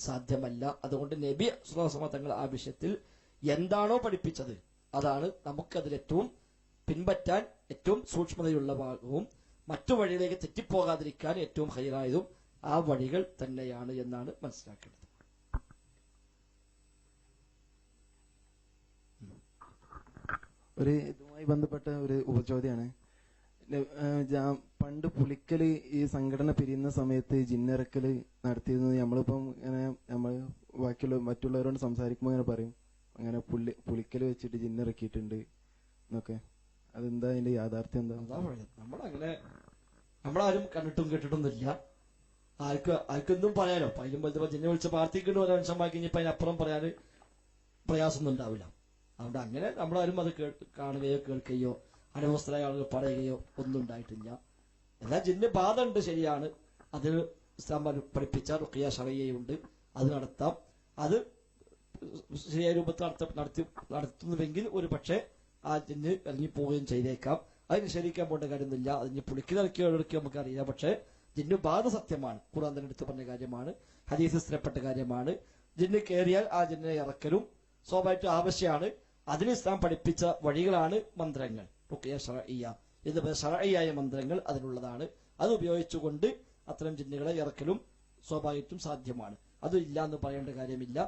സാധ്യമല്ല. അതുകൊണ്ട് നബി സ്വല്ലല്ലാഹു അലൈഹി വസല്ലം തങ്ങൾ ആ വിഷയത്തിൽ എന്താണോ പഠിപ്പിച്ചത് അതാണ് നമുക്കതിൽ ഏറ്റവും പിൻപറ്റാൻ ഏറ്റവും സൂക്ഷ്മതയുള്ള ഭാഗവും മറ്റു വഴിയിലേക്ക് തെറ്റിപ്പോകാതിരിക്കാൻ ഏറ്റവും ഹൈറായതും ആ വഴികൾ തന്നെയാണ് എന്നാണ് മനസ്സിലാക്കേണ്ടത്. ഒരു ഇതുമായി ബന്ധപ്പെട്ട ഒരു ഉപചോദ്യമാണ്. പണ്ട് പുലിക്കല് ഈ സംഘടന പിരിയുന്ന സമയത്ത് ജിന്നിറക്കല് നടത്തിയിരുന്നത് നമ്മളിപ്പം ഇങ്ങനെ നമ്മൾ മറ്റുള്ളവരോട് സംസാരിക്കുമ്പോൾ ഇങ്ങനെ പറയും അങ്ങനെ പുലിക്കല് വെച്ചിട്ട് ജിന്നിറക്കിയിട്ടുണ്ട് എന്നൊക്കെ. അതെന്താ അതിന്റെ യാഥാർത്ഥ്യം എന്താ? നമ്മളാരും കണ്ടിട്ടും കേട്ടിട്ടൊന്നുമില്ല. ആർക്കെന്തും പറയാലോ. അപ്പൊ അതിലും വലുത് ജിന്നെ വിളിച്ച് പ്രാർത്ഥിക്കേണ്ട ഒരു മനുഷ്യന്മാർക്ക് ഇനിയിപ്പോ അതിനപ്പുറം പറയാൻ പ്രയാസമൊന്നും ഉണ്ടാവില്ല. അതുകൊണ്ട് അങ്ങനെ നമ്മളാരും അത് കാണുകയോ കേൾക്കുകയോ അനവസ്ഥരായ ആളുകൾ പറയുകയോ ഒന്നും ഉണ്ടായിട്ടില്ല. എന്നാൽ ജിന്ന് ബാധ ഉണ്ട്, ശരിയാണ്. അതിന് ഇസ്ലാം പഠിപ്പിച്ച റുഖിയ ശറയ്യയുണ്ട്, അത് നടത്താം. അത് ശരിയായ രൂപത്തിൽ നടത്തുന്നുവെങ്കിൽ ഒരു പക്ഷേ ആ ജിന്ന് ഇറങ്ങിപ്പോവുകയും ചെയ്തേക്കാം. അത് നിഷേധിക്കാൻ പോകേണ്ട കാര്യമൊന്നുമില്ല. അതിന് പുളിക്കിറക്കിയോ ഇറക്കിയോ നമുക്കറിയില്ല. പക്ഷേ ജിന്ന് ബാധ സത്യമാണ്. ഖുർആൻ തന്നെ എടുത്തു പറഞ്ഞ കാര്യമാണ്, ഹദീസ് സ്ഥിരപ്പെട്ട കാര്യമാണ്. ജിന്ന് കയറിയാൽ ആ ജിന്നിനെ ഇറക്കലും സ്വാഭാവികമായിട്ടും ആവശ്യമാണ്. അതിന് ഇസ്ലാം പഠിപ്പിച്ച വഴികളാണ് മന്ത്രങ്ങൾ, റുഖിയ ശറഇയ്യ എന്ന് ശറഇയ്യായ മന്ത്രങ്ങൾ അതിനുള്ളതാണ്. അത് ഉപയോഗിച്ചുകൊണ്ട് അത്തരം ജിന്നുകളെ ഇറക്കലും സ്വാഭാവികമായിട്ടും സാധ്യമാണ്. അത് ഇല്ല എന്ന് പറയേണ്ട കാര്യമില്ല.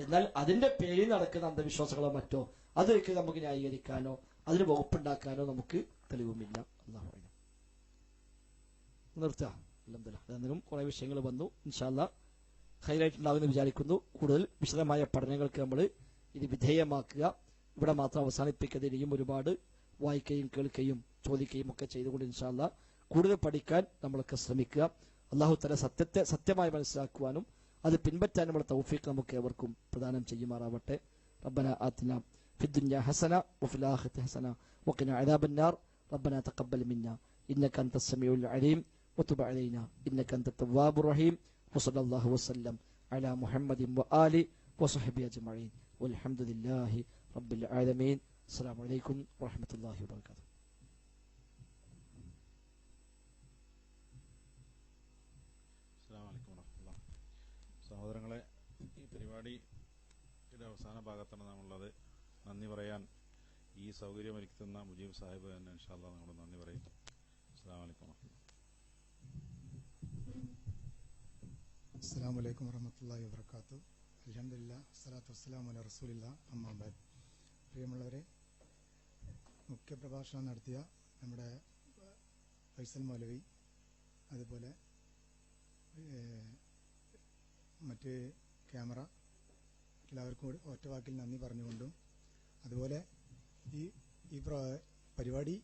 എന്നാൽ അതിന്റെ പേരിൽ നടക്കുന്ന അന്ധവിശ്വാസങ്ങളോ മറ്റോ അതൊക്കെ നമുക്ക് ന്യായീകരിക്കാനോ അതിന് വകുപ്പുണ്ടാക്കാനോ നമുക്ക് തെളിവുമില്ല എന്നാണ് പറയുന്നത്. നിർത്തുക. അല്ലെങ്കിലും കുറെ വിഷയങ്ങൾ വന്നു. ഇൻഷാ അല്ലാഹ് ഹൈലൈറ്റുണ്ടാകുമെന്ന് വിചാരിക്കുന്നു. കൂടുതൽ വിശദമായ പഠനങ്ങൾക്ക് നമ്മൾ ഇത് വിധേയമാക്കുക. ഇവിടെ മാത്രം അവസാനിപ്പിക്കാതെ ഇനിയും ഒരുപാട് വായിക്കുകയും കേൾക്കുകയും ചോദിക്കുകയും ഒക്കെ ചെയ്തുകൊണ്ട് ഇൻഷാ അല്ലാഹ് കൂടുതൽ പഠിക്കാൻ നമ്മളൊക്കെ ശ്രമിക്കുക. അല്ലാഹു തആല സത്യത്തെ സത്യമായി മനസ്സിലാക്കുവാനും അത് പിൻപറ്റാൻ നമ്മുടെ തൗഫീഖ് നമുക്ക് ഏവർക്കും പ്രദാനം ചെയ്യുമാറാവട്ടെ. റബ്ബന ആതിന ഫിദ്ദുനിയ ഹസന വഫിൽ ആഖിറതി ഹസന വഖിന അദാബന്നാർ. റബ്ബന തഖബ്ബൽ മിന്നാ ഇന്നക അൻതസ് സമീഉൽ അലീം വതുബ് അലൈനാ ഇന്നക അൻതത് തവ്വാബുർ റഹീം. വസല്ലല്ലാഹു വസല്ലം അലാ മുഹമ്മദിൻ വആലി വസഹ്ബിഹി അജ്മഈൻ വൽഹംദുലില്ലാഹി റബ്ബിൽ ആലമീൻ. അസ്സലാമു അലൈക്കും വറഹ്മത്തുള്ളാഹി വബറകാതുഹു. സഹോദരങ്ങളെ, ഈ പരിപാടിയുടെ അവസാന ഭാഗത്താണ് നാമുള്ളത്. നന്ദി പറയാൻ ഈ സൗകര്യമൊരുക്കുന്ന മുജീബ് സാഹിബ് തന്നെ ഇൻഷാ അല്ലാഹ് നമ്മൾ നന്ദി പറയും. അസ്സലാമു അലൈക്കും. അസ്സലാമു അലൈക്കും വറഹ്മത്തുള്ളാഹി വബറകാതുഹു. അൽഹംദുലില്ലാഹ് വസ്സലാത്തു വസ്സലാമു അലാ റസൂലില്ലാഹ് അമ്മാ ബഅദ്. പ്രിയമുള്ളവരെ, മുഖ്യപ്രഭാഷണം നടത്തിയ നമ്മുടെ ഫൈസൽ മൗലവി, അതുപോലെ മറ്റ് ക്യാമറ എല്ലാവർക്കും ഒറ്റ വാക്കിൽ നന്ദി പറഞ്ഞുകൊണ്ടും, അതുപോലെ ഈ പരിപാടി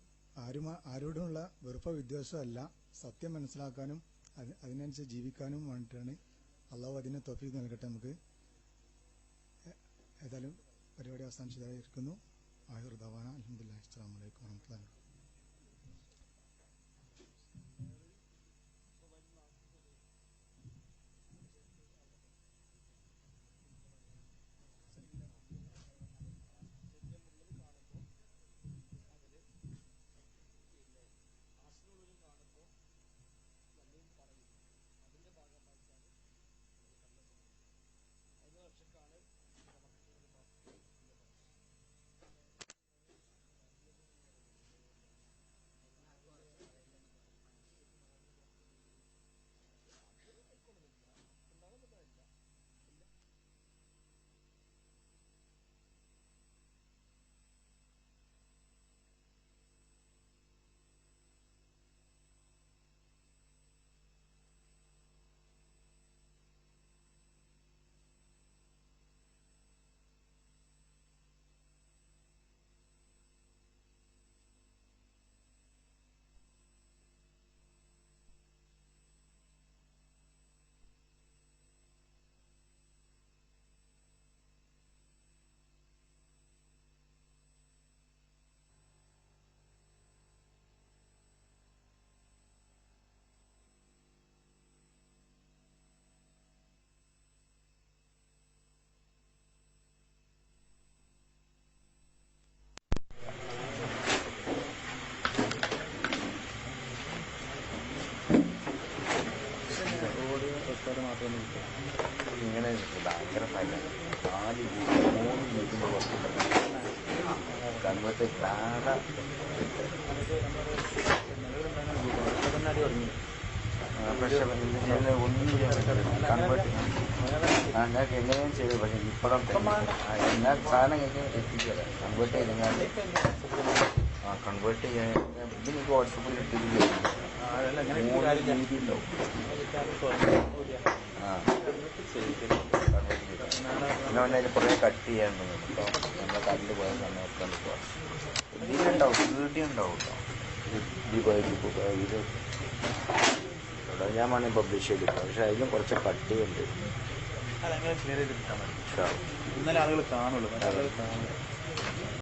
ആരോടുമുള്ള വെറുപ്പ വിദ്വേഷമല്ല, സത്യം മനസ്സിലാക്കാനും അതിനനുസരിച്ച് ജീവിക്കാനും വേണ്ടിയിട്ടാണ്. അള്ളാഹു അതിന് തൗഫീഖ് നൽകട്ടെ നമുക്ക്. ഏതായാലും പരിപാടി അവസാനിച്ചതായിരിക്കുന്നു. ആഹിർ ദഅവാന അൽഹംദുലില്ലാഹി. അസ്സലാമു അലൈക്കും വറഹ്മത്തുള്ളാഹി. ഇങ്ങനെ ഭയങ്കര കൺവേർട്ട് പക്ഷെ ഒന്നും ചെയ്യാൻ പറ്റില്ല. കൺവേർട്ട് ഞങ്ങൾക്ക് എങ്ങനെയും ചെയ്തു. പക്ഷെ ഇപ്പോഴും എല്ലാ സാധനം കഴിഞ്ഞ് എത്തിക്കല കൺവേർട്ട് ചെയ്തെങ്കിൽ കൺവേർട്ട് ചെയ്യാൻ ഇത് നിങ്ങൾക്ക് വാട്സപ്പിൽ ഇട്ടില്ല. രീതി ഉണ്ടാവും. പിന്നെ അതിൽ കുറേ കട്ട് ചെയ്യാനുണ്ട്. ഇപ്പോൾ നമ്മളെ കല്ല് പോയ സമയത്ത് ഇതിലുണ്ടാവും, വീട്ടിൽ ഉണ്ടാവും കേട്ടോ. ഇത് ഉണ്ട്, ഞാൻ വേണമെങ്കിൽ പബ്ലിഷ് ചെയ്തിട്ടുണ്ട്. പക്ഷെ അതിലും കുറച്ച് കട്ടിയുണ്ട്. ക്ലിയർ ചെയ്തിട്ടാണ് ഇന്നലെ ആളുകൾ കാണുള്ളൂ.